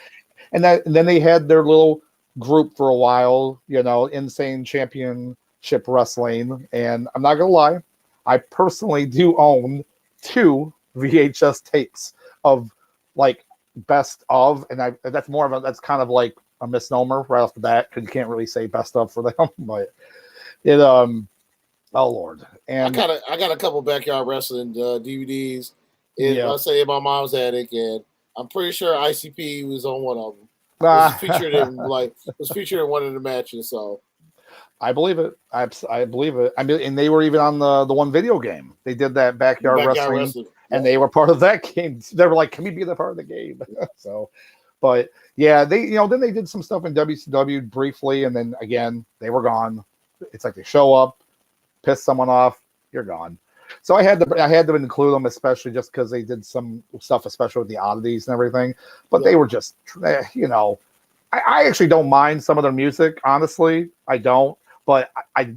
S1: and then they had their little group for a while, Insane Championship Wrestling. And I'm not going to lie, I personally do own 2 VHS tapes of like best of, and that's kind of like a misnomer right off the bat because you can't really say best of for them, but oh Lord! And
S2: I got a couple backyard wrestling DVDs. I say in my mom's attic, and I'm pretty sure ICP was on one of them. Was featured in one of the matches. So
S1: I believe it. I believe it. I mean, and they were even on the one video game. They did that backyard wrestling, and they were part of that game. They were like, "Can we be the part of the game?" So, but yeah, they then they did some stuff in WCW briefly, and then again they were gone. It's like they show up, piss someone off, you're gone. So I had to include them, especially just because they did some stuff, especially with the oddities and everything. But they were just, I actually don't mind some of their music, honestly. I don't, but I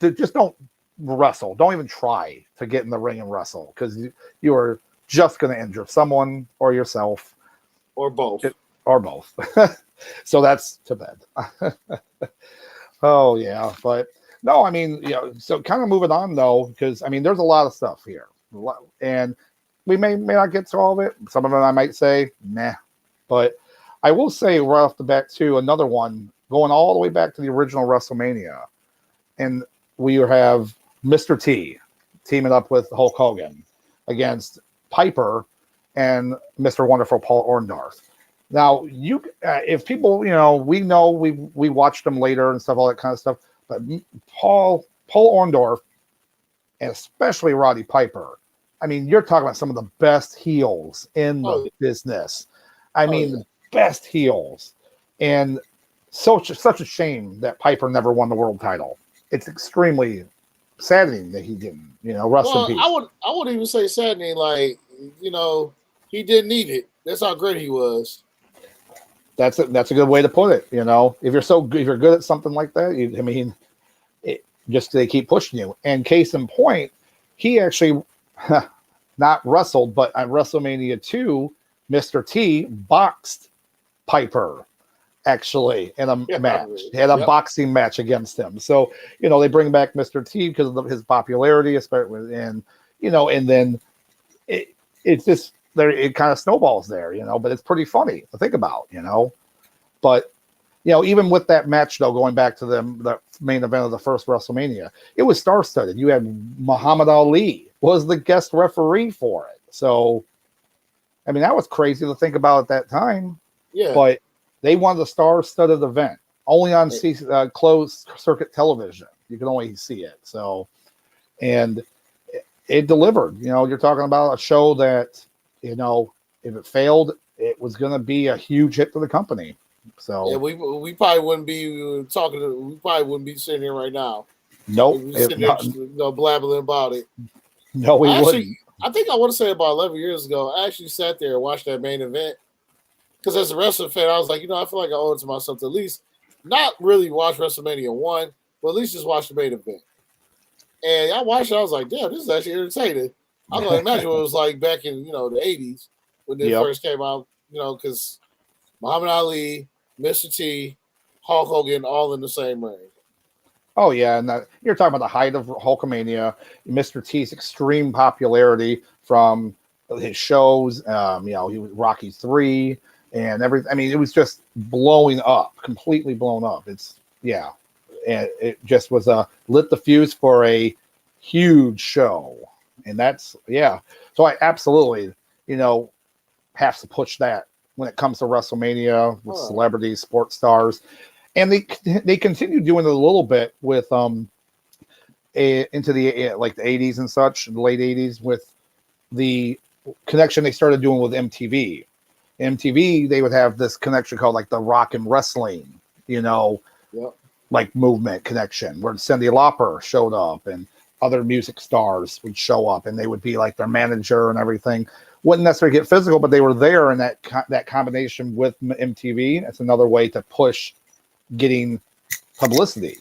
S1: just don't wrestle. Don't even try to get in the ring and wrestle because you are just going to injure someone or yourself.
S2: Or both.
S1: So that's too bad. Oh, yeah. But no, I mean, so kind of moving on, though, because, I mean, there's a lot of stuff here. And we may not get to all of it. Some of it I might say, meh. But I will say right off the bat, too, another one going all the way back to the original WrestleMania. And we have Mr. T teaming up with Hulk Hogan against Piper and Mr. Wonderful Paul Orndorff. Now, if people, we know we watched them later and stuff, all that kind of stuff. But Paul Orndorff, and especially Roddy Piper, I mean, you're talking about some of the best heels in the business. I mean, the best heels. And such a shame that Piper never won the world title. It's extremely saddening that he didn't, rest in peace.
S2: I wouldn't even say saddening. Like, he didn't need it. That's how great he was.
S1: That's a good way to put it. If you're good at something like that, they keep pushing you. And case in point, he actually not wrestled, but at WrestleMania 2, Mr. T boxed Piper actually in a match. He had a boxing match against him. So they bring back Mr. T because of his popularity, especially and then it's just. It kind of snowballs there, but it's pretty funny to think about, But, even with that match, though, going back to the main event of the first WrestleMania, it was star-studded. You had Muhammad Ali was the guest referee for it. So, I mean, that was crazy to think about at that time.
S2: Yeah.
S1: But they wanted a star-studded event, only on closed circuit television. You can only see it. So, and it delivered. You're talking about a show that, if it failed, it was going to be a huge hit for the company. So
S2: yeah, we probably wouldn't be talking. We probably wouldn't be sitting here right now.
S1: Nope,
S2: blabbling about it.
S1: No, we wouldn't.
S2: I think I want to say about 11 years ago, I actually sat there and watched that main event because as a wrestling fan, I was like, I feel like I owe it to myself to at least not really watch WrestleMania 1, but at least just watch the main event. And I watched it. I was like, damn, this is actually entertaining. I can imagine what it was like back in, the 80s when they first came out, because Muhammad Ali, Mr. T, Hulk Hogan, all in the same ring.
S1: Oh, yeah. And you're talking about the height of Hulkamania, Mr. T's extreme popularity from his shows. He was Rocky 3 and everything. I mean, it was just blowing up, completely blown up. And it just was lit the fuse for a huge show. And that's, So I absolutely, have to push that when it comes to WrestleMania with celebrities, sports stars. And they continue doing it a little bit with into the the 80s and such, the late 80s with the connection they started doing with MTV. MTV, they would have this connection called like the rock and wrestling, like movement connection where Cyndi Lauper showed up and other music stars would show up and they would be like their manager and everything. Wouldn't necessarily get physical, but they were there in that combination with MTV. It's another way to push getting publicity,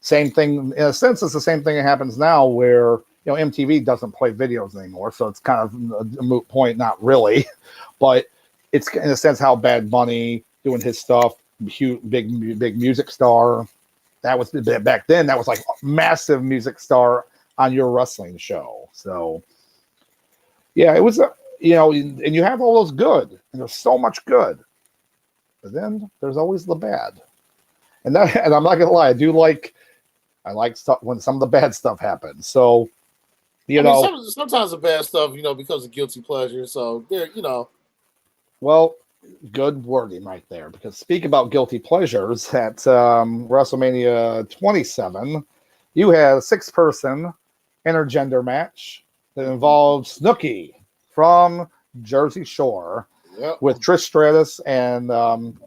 S1: same thing in a sense. It's the same thing that happens now where, MTV doesn't play videos anymore. So it's kind of a moot point, not really, but it's in a sense how Bad Bunny doing his stuff, huge, big music star. That was back then. That was like a massive music star on your wrestling show. So, yeah, it was, and you have all those good, and there's so much good, but then there's always the bad. And I'm not gonna lie, I like stuff when some of the bad stuff happens. So,
S2: sometimes the bad stuff, becomes a guilty pleasure. So there,
S1: Well, Good wording right there. Because speak about guilty pleasures, at WrestleMania 27, you had a 6-person intergender match that involved Snooki from Jersey Shore
S2: Yep.
S1: with Trish Stratus and John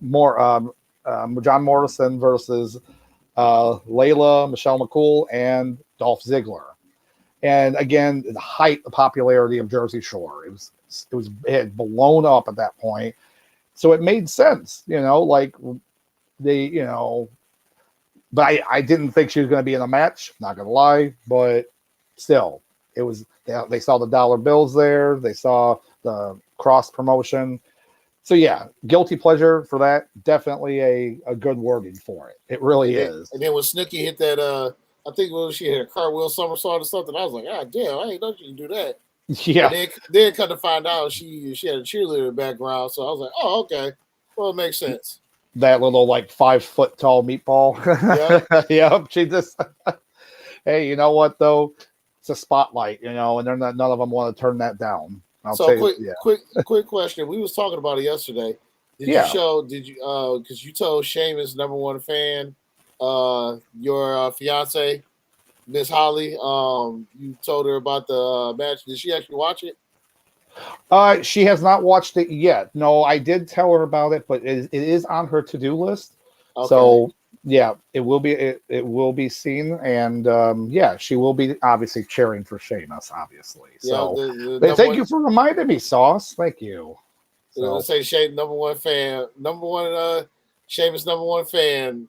S1: Morrison versus Layla, Michelle McCool, and Dolph Ziggler. And again, the height of popularity of Jersey Shore. It had blown up at that point. So it made sense, like but I didn't think she was going to be in a match, not going to lie, but still, it was, they saw the dollar bills there. They saw the cross promotion. So yeah, guilty pleasure for that. Definitely a good wording for it. It really is.
S2: And then when Snooki hit that, I think she hit a cartwheel somersault or something, I was like, ah, damn, I ain't know she can do that.
S1: Yeah.
S2: And then come to find out she had a cheerleader background, so I was like, oh, okay, well, it makes sense.
S1: That little 5-foot tall meatball.
S2: Yeah.
S1: Yep. She just, hey, you know what though? It's a spotlight, and none of them want to turn that down.
S2: Quick question. We was talking about it yesterday. Did you because you told Sheamus #1 fan, your fiance, Miss Holly, you told her about the match. Did she actually watch it?
S1: She has not watched it yet. No, I did tell her about it, but it is on her to-do list. Okay. So yeah, it will be seen, and she will be obviously cheering for Sheamus, obviously. So thank you for reminding me, Sauce. Thank you.
S2: So let's say #1 fan, Sheamus #1 fan.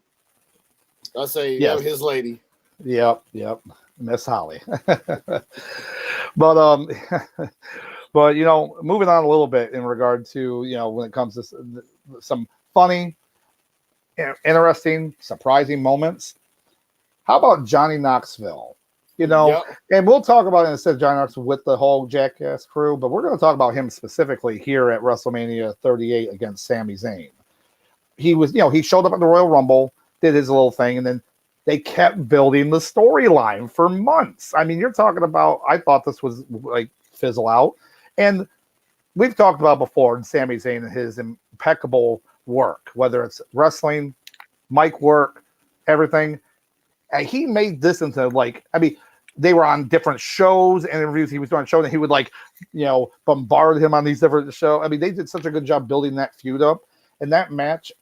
S2: I say yes. His lady.
S1: Yep, Miss Holly. But but moving on a little bit in regard to when it comes to some funny, interesting, surprising moments. How about Johnny Knoxville? And we'll talk about it instead of Johnny Knoxville with the whole Jackass crew, but we're going to talk about him specifically here at WrestleMania 38 against Sami Zayn. He was, he showed up at the Royal Rumble, did his little thing, and then they kept building the storyline for months. I mean, you're talking about, I thought this was fizzle out. And we've talked about before, and Sami Zayn and his impeccable work, whether it's wrestling, mic work, everything. And he made this into they were on different shows and interviews. He was doing shows, and he would bombard him on these different shows. I mean, they did such a good job building that feud up. And that match,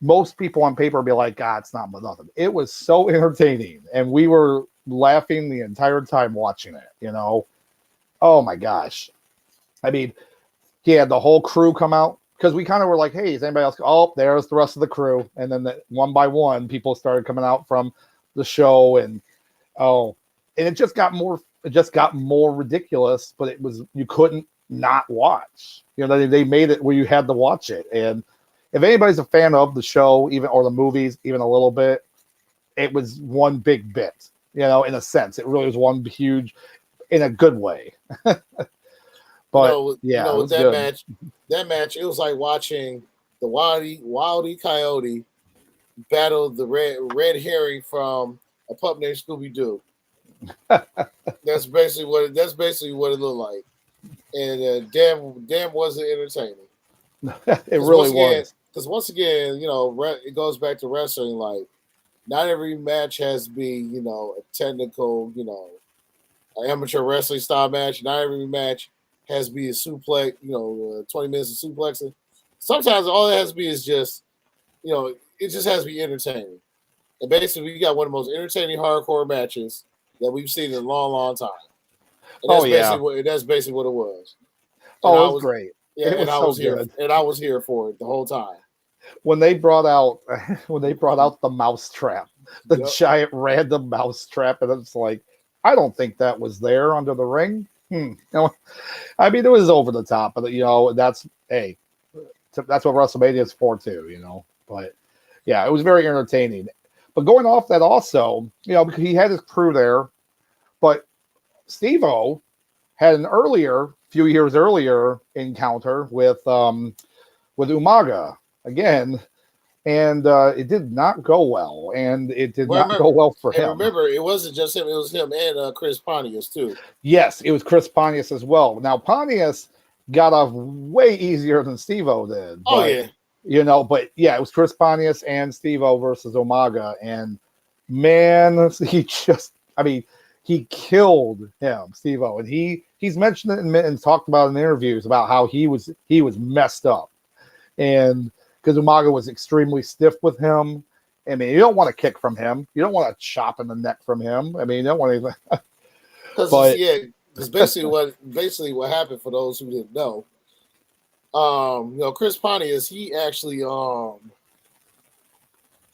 S1: most people on paper would be like, God, it's not nothing. It was so entertaining. And we were laughing the entire time watching it, Oh my gosh. I mean, he had the whole crew come out, because we kind of were like, hey, is anybody else? Oh, there's the rest of the crew. And then one by one, people started coming out from the show, and it just got more ridiculous, but you couldn't not watch. They made it where you had to watch it. And if anybody's a fan of the show, or the movies, even a little bit, it was one big bit, in a sense. It really was one huge, in a good way. But
S2: with that match, it was like watching the Wildy Coyote battle the red herring from a pup named Scooby Doo. That's basically what it looked like, and damn was it entertaining.
S1: It really was.
S2: Because once again, it goes back to wrestling. Like, not every match has to be, a technical, an amateur wrestling style match. Not every match has to be a suplex, 20 minutes of suplexing. Sometimes all it has to be is just, it just has to be entertaining. And basically, we got one of the most entertaining hardcore matches that we've seen in a long, long time. And that's basically what it was.
S1: And it was great.
S2: Yeah, and I was here, and I was here for it the whole time.
S1: When they brought out the mouse trap, the giant random mouse trap, and it's like, I don't think that was there under the ring. I mean, it was over the top, but that's what WrestleMania is for too, But yeah, it was very entertaining. But going off that also, because he had his crew there, but Steve-O had an few years earlier encounter with Umaga again, and it did not go well, and it did not go well for him.
S2: Remember, it wasn't just him; it was him and Chris Pontius too.
S1: Yes, it was Chris Pontius as well. Now Pontius got off way easier than Steve-O did.
S2: Oh
S1: but,
S2: yeah.
S1: But yeah, it was Chris Pontius and Steve-O versus Umaga, and man, he killed him, Steve-O, and he's mentioned it and talked about in interviews about how he was messed up, and because Umaga was extremely stiff with him. I mean, you don't want to kick from him, you don't want to chop in the neck from him. I mean, you don't want anything.
S2: Because basically what happened, for those who didn't know. Chris Pontius, he actually hold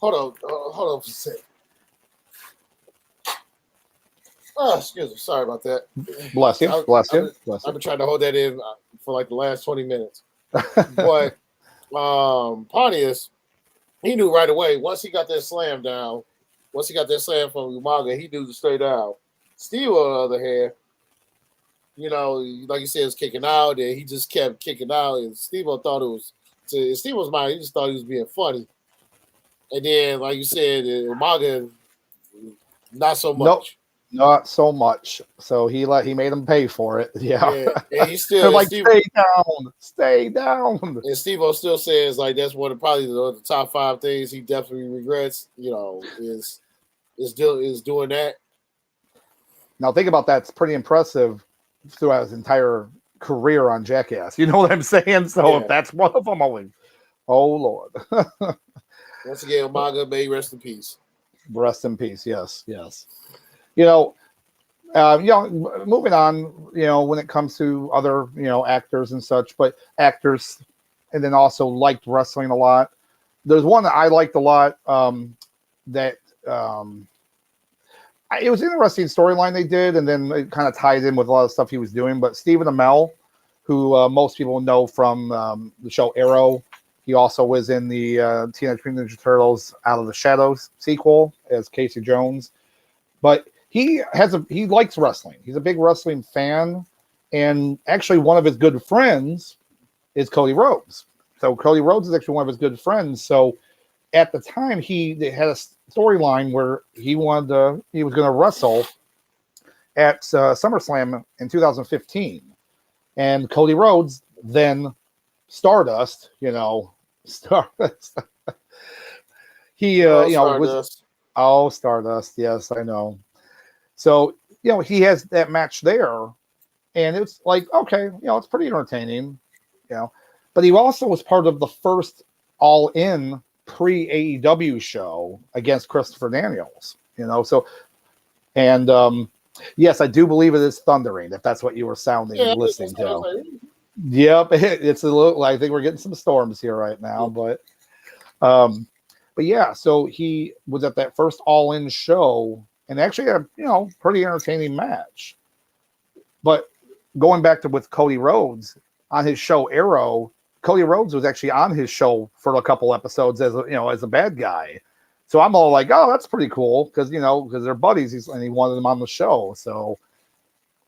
S2: on for a second. Oh, excuse me. Sorry about that.
S1: Bless you.
S2: I've been trying to hold that in for like the last 20 minutes. But Pontius, he knew right away, once he got that slam down, once he got that slam from Umaga, he knew to stay down. Steve, on the other hand, like you said, was kicking out, and he just kept kicking out, and Steve-O thought it was, in Steve-O's mind, he just thought he was being funny. And then, like you said, Umaga, not so much.
S1: Nope. Not so much. So he made him pay for it. Yeah.
S2: And he still
S1: like, stay down.
S2: And Steve-O still says like that's one of probably the top 5 things he definitely regrets. Is doing that.
S1: Now think about that. It's pretty impressive throughout his entire career on Jackass. You know what I'm saying? So if that's one of them, oh Lord.
S2: Once again, Umaga, may rest in peace.
S1: Rest in peace. Yes. Moving on, when it comes to other, actors and such, but actors, and then also liked wrestling a lot. There's one that I liked a lot, it was an interesting storyline they did, and then it kind of tied in with a lot of stuff he was doing. But Stephen Amell, who most people know from the show Arrow, he also was in the Teenage Mutant Ninja Turtles Out of the Shadows sequel as Casey Jones. But he likes wrestling. He's a big wrestling fan, and actually one of his good friends is Cody Rhodes. So Cody Rhodes is actually one of his good friends. So at the time, they had a storyline where he was going to wrestle at SummerSlam in 2015, and Cody Rhodes, then Stardust, Stardust.
S2: Stardust.
S1: Stardust. Yes, I know. So, he has that match there, and it's like, okay, it's pretty entertaining, but he also was part of the first All In pre-AEW show against Christopher Daniels, so, and yes, I do believe it is thundering, if that's what you were listening to. Yep, it's a little, I think we're getting some storms here right now, but yeah, so he was at that first All In show, and actually a pretty entertaining match. But going back to with Cody Rhodes on his show Arrow, Cody Rhodes was actually on his show for a couple episodes as a bad guy. So I'm all like, oh, that's pretty cool because they're buddies, and he wanted him on the show. So,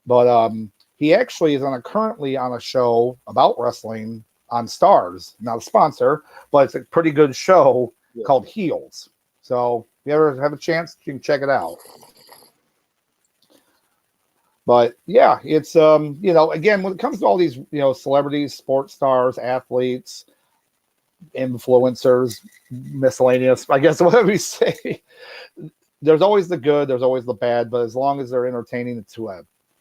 S1: but he actually is currently on a show about wrestling on Stars, not a sponsor, but it's a pretty good show called Heels. So if you ever have a chance, you can check it out. But yeah, it's again, when it comes to all these celebrities, sports stars, athletes, influencers, miscellaneous, I guess whatever you say, there's always the good, there's always the bad, but as long as they're entertaining to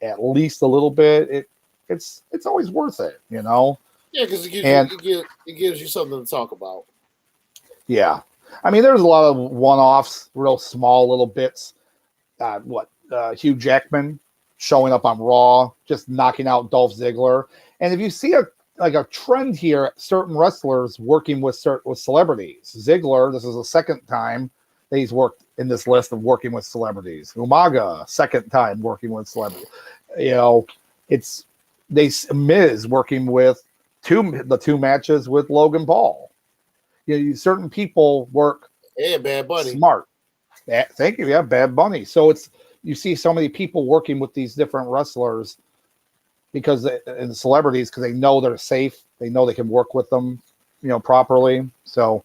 S1: at least a little bit, it's always worth it,
S2: Yeah, because it gives you something to talk about.
S1: Yeah. I mean, there's a lot of one-offs, real small little bits. Hugh Jackman showing up on Raw, just knocking out Dolph Ziggler. And if you see a trend here, certain wrestlers working with celebrities. Ziggler, this is the second time that he's worked in this list of working with celebrities. Umaga, second time working with celebrities. Miz working with the two matches with Logan Paul. Certain people work
S2: Bad Bunny.
S1: Smart. Thank you. Yeah, Bad Bunny. So you see so many people working with these different wrestlers and celebrities because they know they're safe. They know they can work with them, properly. So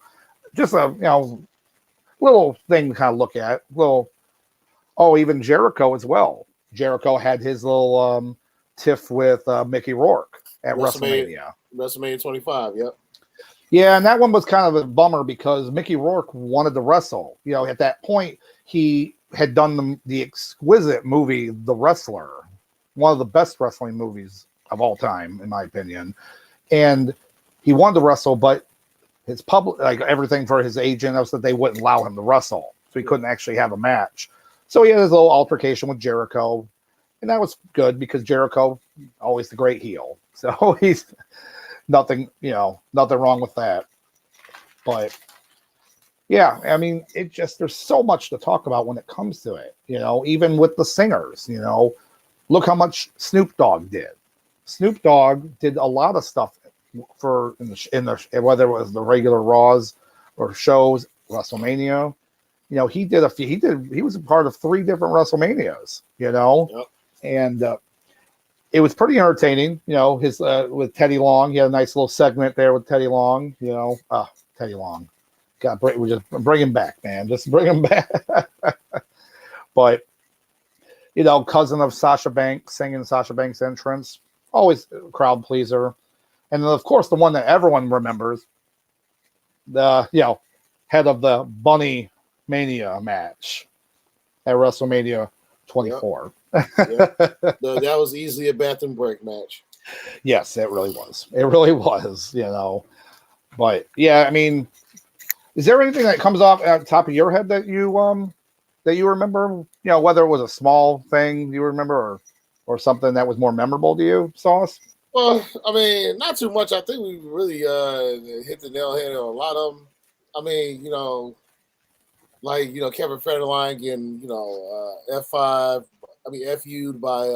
S1: just a little thing to kind of look at. Even Jericho as well. Jericho had his little tiff with Mickey Rourke. at WrestleMania.
S2: WrestleMania 25. Yep.
S1: Yeah, and that one was kind of a bummer because Mickey Rourke wanted to wrestle. You know, at that point, he had done the exquisite movie, The Wrestler, one of the best wrestling movies of all time, in my opinion. And he wanted to wrestle, but his public, like everything for his agent, was that they wouldn't allow him to wrestle, so he couldn't actually have a match. So he had his little altercation with Jericho, and that was good because Jericho, always the great heel. So he's nothing wrong with that. But yeah, I mean, it just, there's so much to talk about when it comes to it. You know, even with the singers, you know, look how much Snoop Dogg did. Snoop Dogg did a lot of stuff for in the whether it was the regular Raws or shows, WrestleMania. You know, he was a part of 3 different WrestleManias, you know.
S2: Yep.
S1: And it was pretty entertaining, you know, his with Teddy Long. He had a nice little segment there with Teddy Long, you know. Teddy Long. We just bring him back, man. Just bring him back. But, you know, cousin of Sasha Banks, singing Sasha Banks' entrance, always a crowd pleaser. And then, of course, the one that everyone remembers, the, you know, head of the Bunny Mania match at WrestleMania 24.
S2: Yep. That was easily a bathroom break match.
S1: Yes, it really was. It really was, you know. But, yeah, I mean, is there anything that comes off at the top of your head that you remember? You know, whether it was a small thing you remember or something that was more memorable to you, Sauce?
S2: Well, I mean, not too much. I think we really hit the nail head on a lot of them. I mean, you know, like, you know, Kevin Federline getting, you know, FU'd by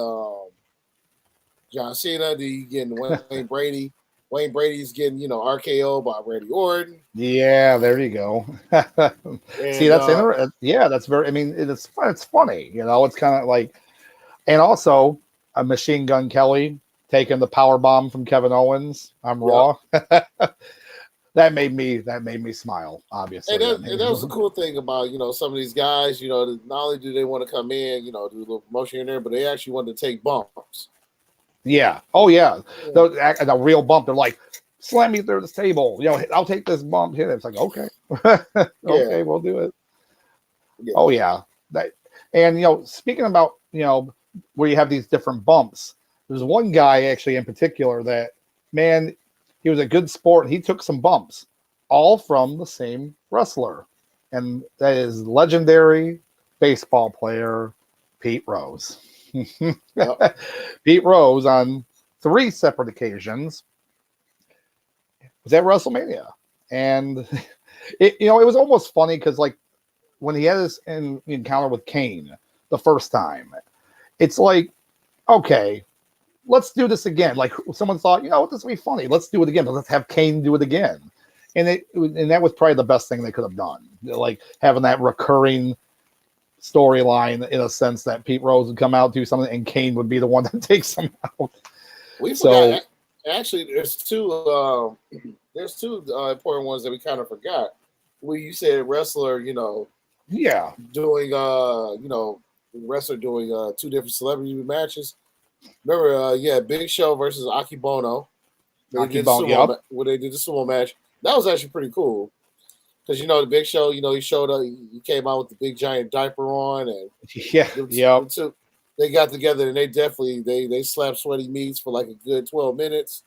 S2: John Cena. You getting Wayne Brady. Wayne Brady's getting, you know, RKO by Randy Orton.
S1: Yeah, there you go.
S2: And,
S1: see, that's interesting. Yeah, that's very. I mean, it's funny. You know, it's kind of like, and also a Machine Gun Kelly taking the power bomb from Kevin Owens on Raw. That made me smile. Obviously,
S2: and that was the cool thing about, you know, some of these guys. You know, not only do they want to come in, you know, do a little promotion in there, but they actually want to take bumps.
S1: Yeah. Oh, yeah. The real bump. They're like, slam me through this table. You know, I'll take this bump. Hit it. It's like, okay. Okay, we'll do it. Yeah. Oh, yeah. And, you know, speaking about, you know, where you have these different bumps, there's one guy actually in particular that, man, he was a good sport. He took some bumps, all from the same wrestler. And that is legendary baseball player Pete Rose. Yep. Pete Rose on 3 separate occasions was at WrestleMania, and it was almost funny because, like, when he had his encounter with Kane the first time, it's like, okay, let's do this again. Like, someone thought, you know what, this will be funny. Let's do it again. Let's have Kane do it again, and that was probably the best thing they could have done, like having that recurring storyline in a sense that Pete Rose would come out, do something, and Kane would be the one that takes him out.
S2: We forgot. Actually, there's two important ones that we kind of forgot. Where you said wrestler, you know, doing you know, wrestler doing 2 different celebrity matches. Remember, Big Show versus Aki Bono. Where they did the sumo match. That was actually pretty cool. Because, you know, the Big Show, you know, he showed up, he came out with the big giant diaper on, and they got together, and they definitely they slapped sweaty meats for like a good 12 minutes.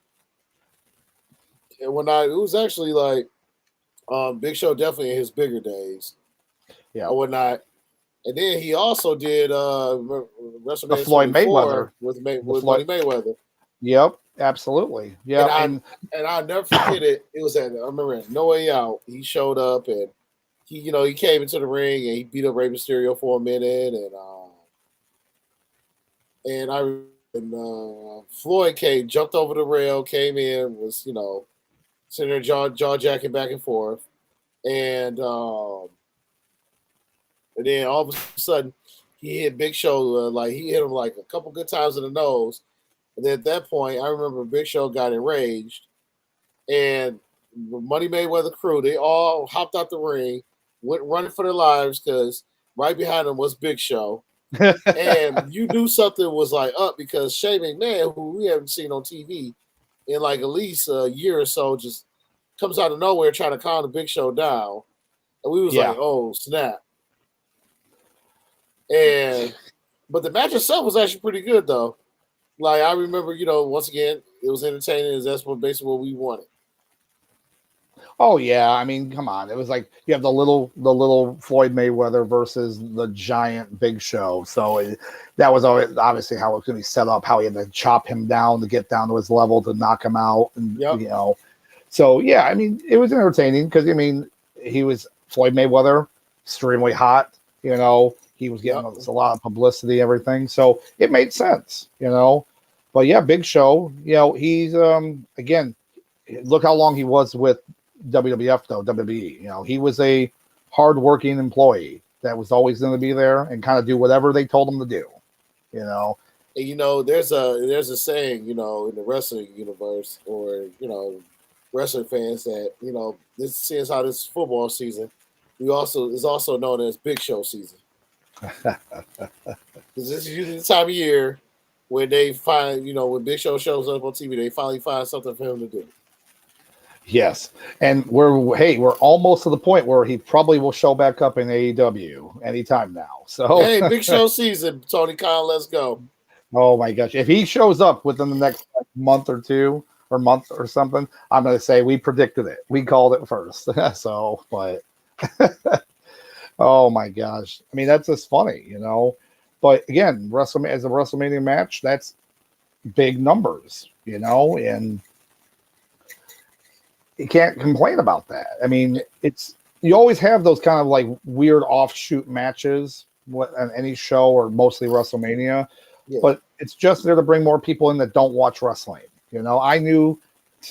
S2: And it was actually like Big Show definitely in his bigger days, or whatnot. And then he also did WrestleMania
S1: Floyd Mayweather
S2: with Money Mayweather.
S1: Yep. Absolutely. Yeah.
S2: And I'll never forget it. It was I remember at No Way Out, he showed up and he came into the ring and he beat up Rey Mysterio for a minute and Floyd jumped over the rail, came in, was, you know, sitting there jaw jacking back and forth. And then all of a sudden he hit Big Show, he hit him like a couple good times in the nose. And then at that point, I remember Big Show got enraged, and the Money Mayweather crew, they all hopped out the ring, went running for their lives because right behind them was Big Show. And you knew something was like up because Shane McMahon, who we haven't seen on TV, in like at least a year or so, just comes out of nowhere trying to calm the Big Show down. And we was like, oh, snap. But the match itself was actually pretty good, though. Like, I remember, once again, it was entertaining. That's basically what we wanted.
S1: Oh yeah, I mean, come on. It was like you have the little Floyd Mayweather versus the giant Big Show. So that was always obviously how it was going to be set up. How he had to chop him down to get down to his level to knock him out, and So yeah, I mean, it was entertaining because he was Floyd Mayweather, extremely hot. He was getting a lot of publicity, everything. So it made sense. But yeah, Big Show. He's again. Look how long he was with WWF though, WWE. He was a hardworking employee that was always going to be there and kind of do whatever they told him to do.
S2: And there's a saying, in the wrestling universe or wrestling fans that this seems how this football season is also known as Big Show season. Because this is usually the time of year when they find, when Big Show shows up on TV, they finally find something for him to do.
S1: Yes, and we're almost to the point where he probably will show back up in AEW anytime now. So
S2: hey, Big Show season, Tony Khan, let's go.
S1: Oh my gosh, if he shows up within the next month or two or month or something, I'm going to say we predicted it. We called it first. But oh my gosh, I mean that's just funny, But again, as a WrestleMania match, that's big numbers, and you can't complain about that. I mean, you always have those kind of like weird offshoot matches on any show or mostly WrestleMania, but it's just there to bring more people in that don't watch wrestling. I knew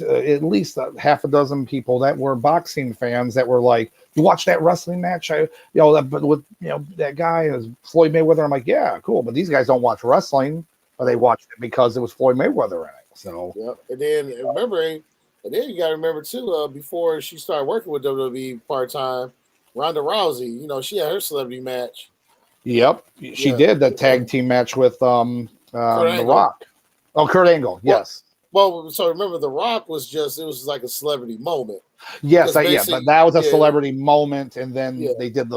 S1: at least half a dozen people that were boxing fans that were like, "You watch that wrestling match? That guy is Floyd Mayweather." I'm like, "Yeah, cool," but these guys don't watch wrestling, but they watched it because it was Floyd Mayweather in it. So
S2: and then And then you got to remember too, before she started working with WWE part time, Ronda Rousey, she had her celebrity match.
S1: Yep, she did that tag team match with The Rock. Oh, Kurt Angle. Yes.
S2: Well, so remember, The Rock was like a celebrity moment.
S1: Yes, but that was a celebrity moment, and then they did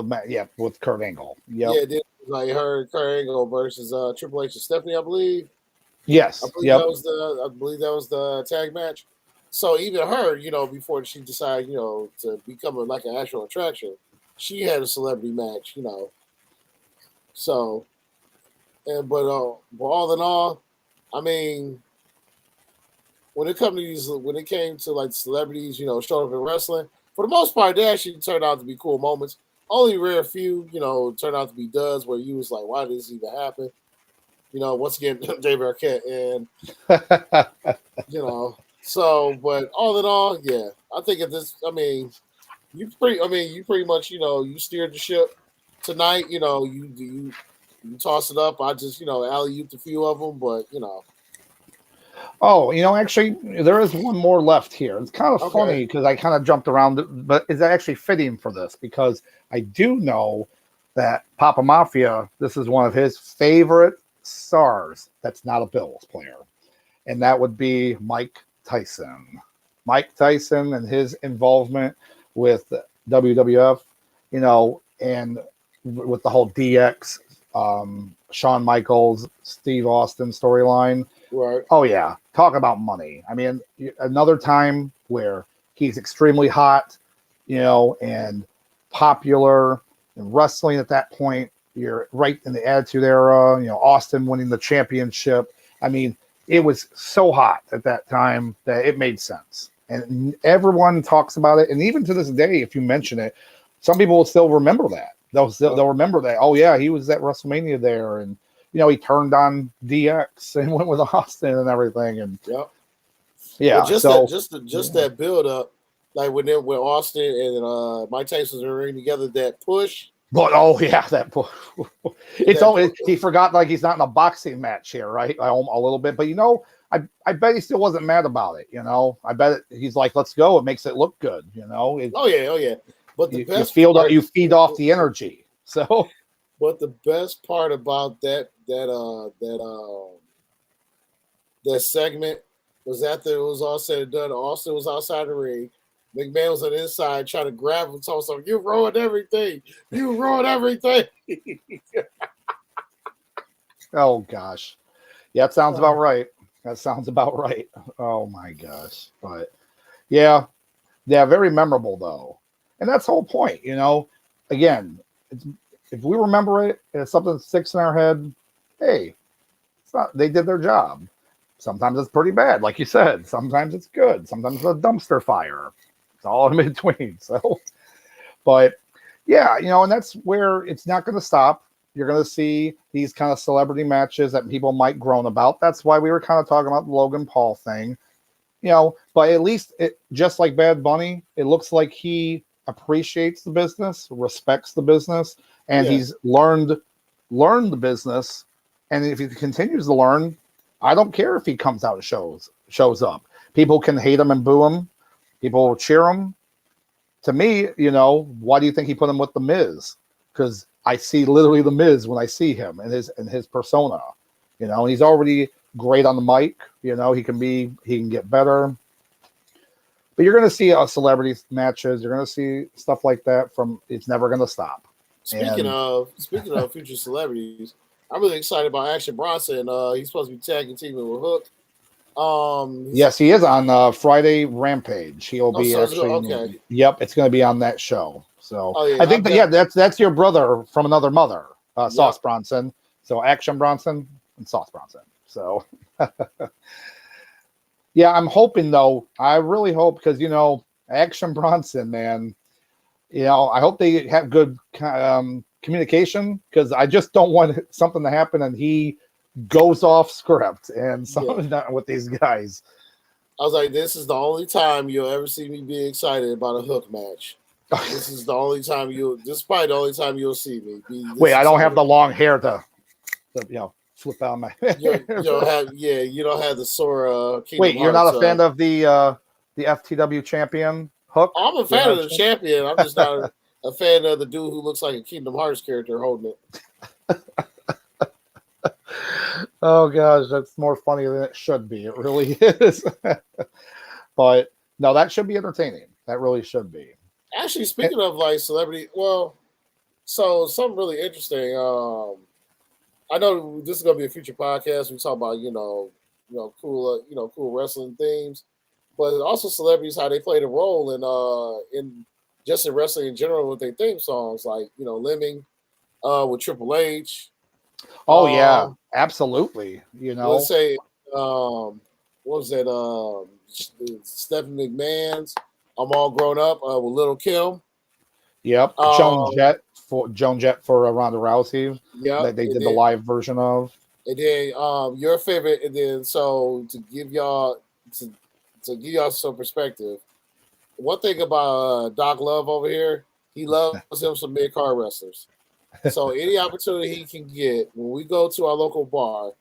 S1: with Kurt Angle. Yep.
S2: Yeah, it did like her Kurt Angle versus Triple H and Stephanie, I believe.
S1: Yes.
S2: I believe that was the tag match. So even her, before she decided, to become like an actual attraction, she had a celebrity match, So, but all in all, I mean, when it came to like celebrities, showing up in wrestling, for the most part, they actually turned out to be cool moments. Only rare few, turned out to be duds where you was like, why did this even happen? Once again, Dave Arquette and So, but all in all, yeah, I think you pretty much, you steered the ship tonight. You toss it up. I just, alley-ooped a few of them, but
S1: Oh, actually, there is one more left here. It's kind of funny because I kind of jumped around, but it's actually fitting for this because I do know that Papa Mafia, this is one of his favorite stars that's not a Bills player, and that would be Mike Tyson and his involvement with WWF, and with the whole DX, Shawn Michaels, Steve Austin storyline.
S2: Right.
S1: Oh yeah. Talk about money. I mean, another time where he's extremely hot, and popular in wrestling at that point. You're right in the Attitude Era, Austin winning the championship. I mean, it was so hot at that time that it made sense. And everyone talks about it. And even to this day, if you mention it, some people will still remember that. They'll remember that. Oh yeah, he was at WrestleMania there, and he turned on DX and went with Austin and everything. And
S2: well, that build up, like when Austin and Mike Tyson were in together, that push.
S1: But that push. He forgot like he's not in a boxing match here, right? A little bit, but I bet he still wasn't mad about it. I bet he's like, let's go. It makes it look good.
S2: Oh yeah. But the best
S1: you feed off the energy. So,
S2: but the best part about that segment was after it was all said and done. Austin was outside the ring. McMahon was on the inside trying to grab him. Told him, "You ruined everything. You ruined everything."
S1: Oh gosh, yeah, that sounds about right. That sounds about right. Oh my gosh, but yeah, very memorable though, and that's the whole point. Again, if we remember it, and it's something that sticks in our head. Hey, it's not. They did their job. Sometimes it's pretty bad, like you said. Sometimes it's good. Sometimes it's a dumpster fire. It's all in between. So, but yeah, and that's where it's not going to stop. You're going to see these kind of celebrity matches that people might groan about. That's why we were kind of talking about the Logan Paul thing, but at least it, just like Bad Bunny, it looks like he appreciates the business, respects the business, and he's learned the business. And if he continues to learn, I don't care if he comes out and shows up. People can hate him and boo him. People will cheer him. To me, why do you think he put him with The Miz? Because I see literally The Miz when I see him and his persona. And he's already great on the mic. He can get better. But you're going to see celebrity matches. You're going to see stuff like that. It's never going to stop.
S2: Speaking of future celebrities, I'm really excited about Action Bronson. He's supposed to be tagging teaming with Hook.
S1: Yes, he is on Friday Rampage. He'll be actually.
S2: Okay.
S1: Yep, it's going to be on that show. So
S2: I think
S1: that's your brother from another mother, Sauce Bronson. So Action Bronson and Sauce Bronson. So yeah, I'm hoping though. I really hope because Action Bronson, man. I hope they have good communication because I just don't want something to happen and he goes off script and something's not with these guys.
S2: I was like, this is the only time you'll ever see me be excited about a Hook match. This is the only time this is probably the only time you'll see me.
S1: Wait, I don't have the long hair to flip out my.
S2: you don't have the Sora.
S1: Wait, you're not a fan of the FTW champion Hook?
S2: I'm a fan of the champion. I'm just not a fan of the dude who looks like a Kingdom Hearts character holding it.
S1: Oh gosh, that's more funny than it should be. It really is. But no, that should be entertaining. That really should be.
S2: Actually, speaking of like celebrity, so something really interesting. I know this is gonna be a future podcast. We talk about cool wrestling themes, but also celebrities how they played a role in just in wrestling in general with their theme songs, like Lemming with Triple H.
S1: Oh yeah, absolutely.
S2: Let's say what was that? Stephanie McMahon's "I'm All Grown Up" with Little Kim.
S1: Yep, Joan Jett for Ronda Rousey. Yeah, that they did the live version of.
S2: And then your favorite, and then so to give y'all some perspective. One thing about Doc Love over here, he loves him some mid-card wrestlers. So any opportunity he can get, when we go to our local bar,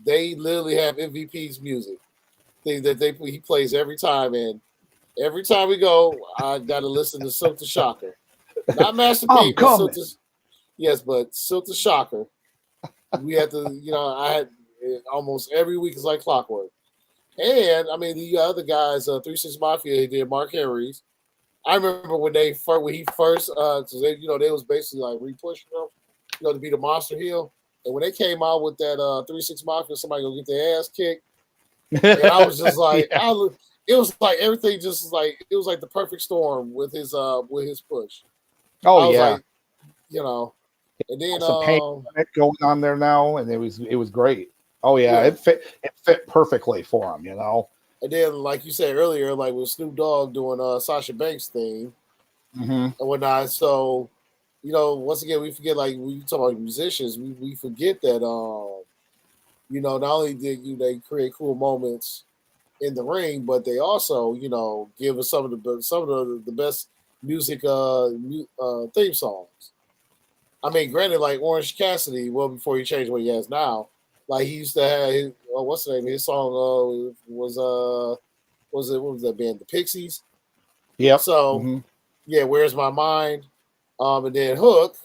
S2: they literally have MVP's music. He plays every time, and every time we go, I got to listen to Silk the Shocker. Not Master P, but Silk the, yes, but Silk the Shocker. We have to, I had almost every week is like clockwork. And I mean, the other guys, 3-6 Mafia, he did Mark Henry's. I remember when he first, they was basically like repushing him, to be the monster heel. And when they came out with that 3-6 Mafia, somebody gonna get their ass kicked. And I was just like, it was like everything just like it was like the perfect storm with his push.
S1: Oh yeah,
S2: like, and then
S1: some pain going on there now, and it was great. Oh yeah, it fit perfectly for him,
S2: And then, like you said earlier, like with Snoop Dogg doing Sasha Banks' thing and whatnot. So, once again, we forget, like, when you talk about musicians, we forget that, not only did they create cool moments in the ring, but they also, give us some of the best music theme songs. I mean, granted, like Orange Cassidy, before he changed what he has now, like he used to have his, what's the name? His song what was that band? The Pixies.
S1: Yeah.
S2: So Where's My Mind? And then Hook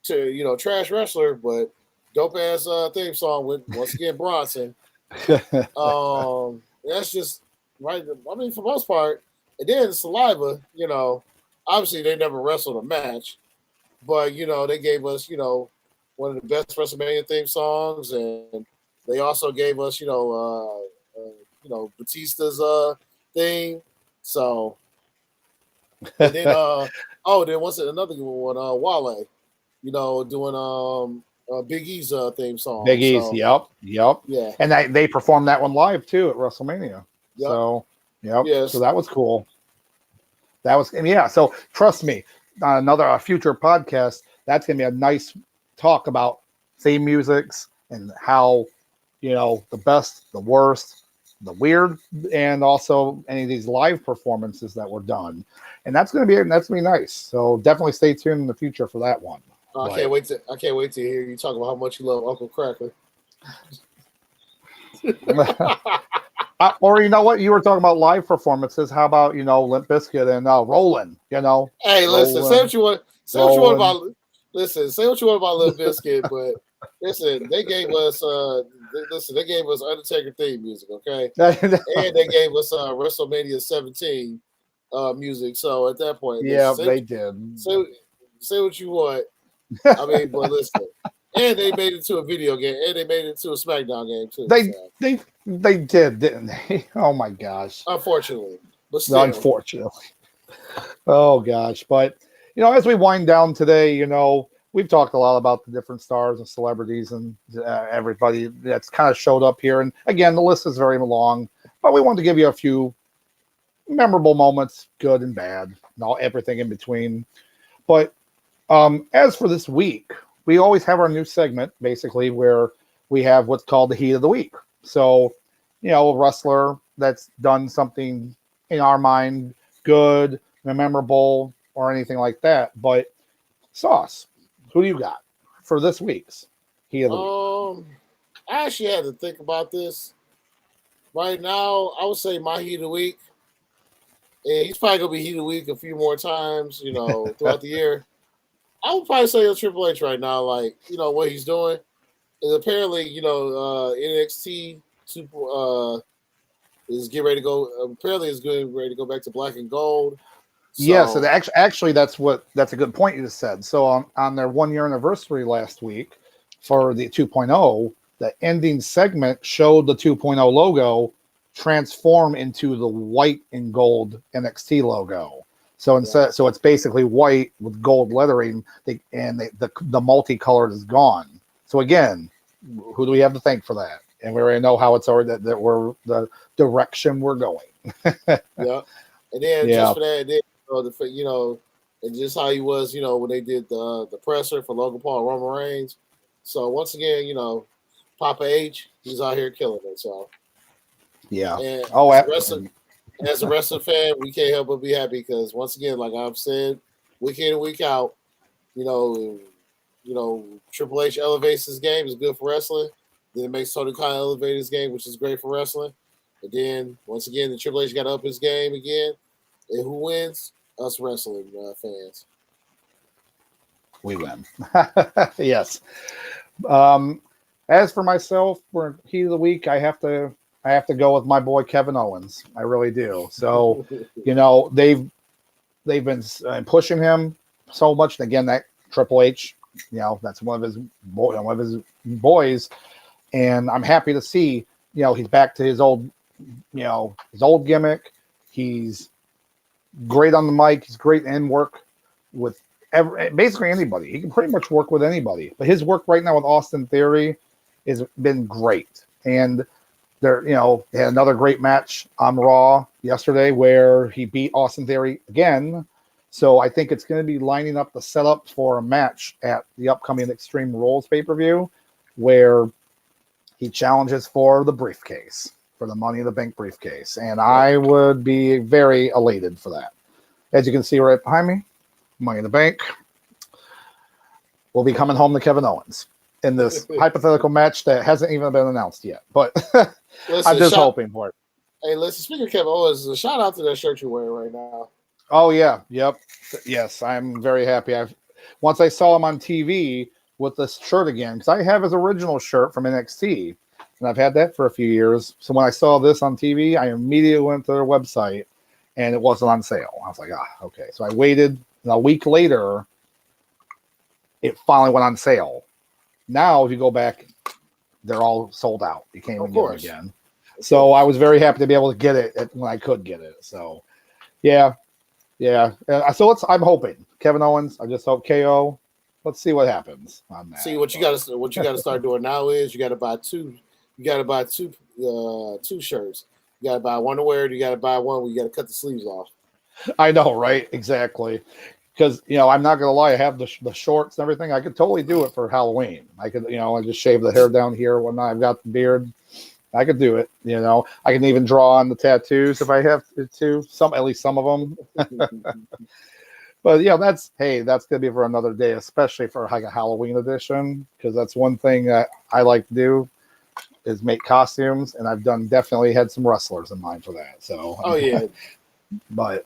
S2: to trash wrestler, but dope ass theme song with once again Bronson. That's just right. I mean, for the most part, and then Saliva, obviously they never wrestled a match, but they gave us, one of the best WrestleMania theme songs, and they also gave us, Batista's theme. So, and then then what's it? Another good one? Wale, doing Big E's theme song.
S1: Big E's,
S2: So,
S1: yep.
S2: yeah,
S1: And they performed that one live too at WrestleMania.
S2: yep.
S1: So, yep.
S2: Yes.
S1: So that was cool. So trust me, on a future podcast, that's gonna be a nice talk about theme musics and how the best, the worst, the weird, and also any of these live performances that were done. And that's gonna be nice. So definitely stay tuned in the future for that one.
S2: I can't wait to hear you talk about how much you love Uncle Cracker.
S1: Or you know what? You were talking about live performances. How about Limp Bizkit and Rollin'?
S2: Hey, listen, say what you want. Say what you want about. Listen, say what you want about Limp Bizkit, but listen, they gave us. They gave us Undertaker theme music, okay, and they gave us WrestleMania 17 music. So at that point,
S1: they did.
S2: Say what you want. I mean, but listen. And they made it to a video game, and they made it to a SmackDown game too.
S1: They did, didn't they? Oh my gosh!
S2: Unfortunately, but still.
S1: Unfortunately. Oh gosh! But as we wind down today, we've talked a lot about the different stars and celebrities and everybody that's kind of showed up here. And again, the list is very long, but we wanted to give you a few memorable moments, good and bad, and everything in between. But as for this week, we always have our new segment, basically, where we have what's called the Heat of the Week. So, a wrestler that's done something in our mind good, memorable, or anything like that. But, Sauce, who do you got for this week's Heat of the Week?
S2: I actually had to think about this. Right now, I would say my Heat of the Week, and he's probably going to be Heat of the Week a few more times, throughout the year. I would probably say Triple H right now, like, what he's doing. And apparently, NXT is getting ready to go. Apparently, is getting ready to go back to black and gold. So,
S1: yes, and actually, that's a good point you just said. So on their 1 year anniversary last week for the 2.0, the ending segment showed the 2.0 logo transform into the white and gold NXT logo. So so it's basically white with gold lettering, and the multicolored is gone. So again, who do we have to thank for that? And we already know how it's already that we're the direction we're going.
S2: Yeah, and then just for that, and just how he was, when they did the presser for Logan Paul and Roman Reigns. So once again, Papa H, he's out here killing it. So
S1: yeah,
S2: and
S1: absolutely.
S2: As a wrestling fan, we can't help but be happy because once again, like I've said, week in and week out, Triple H elevates his game, is good for wrestling. Then it makes Tony Khan elevate his game, which is great for wrestling. And then once again, the Triple H got to up his game again. And who wins? Us wrestling fans.
S1: We win. Yes. As for myself, for Heat of the Week, I have to go with my boy Kevin Owens. I really do. So, they've been pushing him so much. And again, that Triple H, that's one of his boys, and I'm happy to see he's back to his old gimmick. He's great on the mic. He's great in work with basically anybody. He can pretty much work with anybody. But his work right now with Austin Theory has been great, and they had another great match on Raw yesterday where he beat Austin Theory again. So I think it's going to be lining up the setup for a match at the upcoming Extreme Rules pay-per-view where he challenges for the briefcase, for the Money in the Bank briefcase. And I would be very elated for that. As you can see right behind me, Money in the Bank will be coming home to Kevin Owens in this hypothetical match that hasn't even been announced yet. But listen, I'm just hoping for it.
S2: Hey, listen, speaking of Kevin Owens, a shout out to that shirt you're wearing right now.
S1: Oh, yeah. Yep. Yes, I'm very happy. Once I saw him on TV with this shirt again, because I have his original shirt from NXT, and I've had that for a few years. So when I saw this on TV, I immediately went to their website, and it wasn't on sale. I was like, okay. So I waited, and a week later, it finally went on sale. Now, if you go back, they're all sold out. You can't even get it again. So I was very happy to be able to get it when I could get it. So, yeah. So I'm hoping Kevin Owens. I just hope KO. Let's see what happens on that.
S2: See what you got to start doing now is you got to buy two. You got to buy two shirts. You got to buy one to wear. You got to buy one where you got to cut the sleeves off.
S1: I know, right? Exactly. Because I'm not gonna lie, I have the shorts and everything. I could totally do it for Halloween. I could, I just shave the hair down here when I've got the beard. I could do it. I can even draw on the tattoos if I have to. At least some of them. But that's gonna be for another day, especially for like a Halloween edition, because that's one thing that I like to do is make costumes, and I've definitely had some wrestlers in mind for that. So but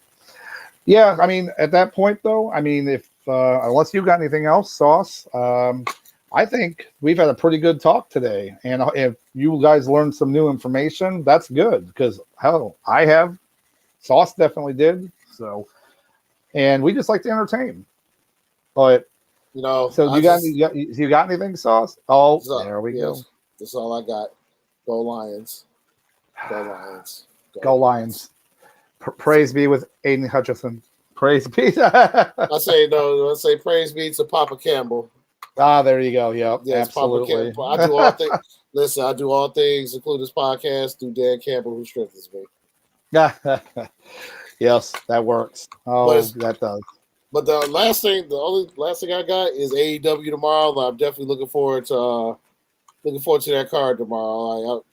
S1: yeah, I mean at that point though, if unless you got anything else, Sauce, I think we've had a pretty good talk today, and if you guys learned some new information, that's good because hell, I have. Sauce definitely did. So. And we just like to entertain, but So you got anything, Sauce? Oh, there we go.
S2: That's all I got. Go Lions! Go Lions!
S1: Go Lions! Praise be with Aiden Hutchinson. Praise be.
S2: I say praise be to Papa Campbell.
S1: There you go. Yep,
S2: yes,
S1: absolutely.
S2: Papa Campbell. I do all things. Listen, I do all things, including this podcast, through Dan Campbell, who strengthens me.
S1: Yes, that works. Oh, that does.
S2: But the only last thing I got is AEW tomorrow. I'm definitely looking forward to that card tomorrow.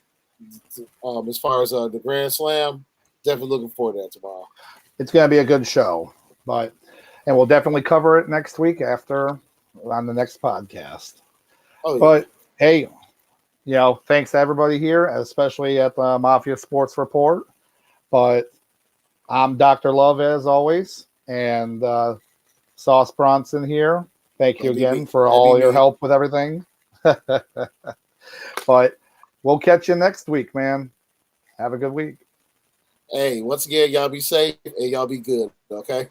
S2: As far as the Grand Slam, definitely looking forward to that tomorrow.
S1: It's going to be a good show, and we'll definitely cover it next week on the next podcast. Oh, yeah. But hey, thanks to everybody here, especially at the Mafia Sports Report. But I'm Dr. Love as always, and Sauce Bronson here. Thank you again for all your help with everything. But we'll catch you next week, man. Have a good week.
S2: Hey, once again, y'all be safe and y'all be good, okay?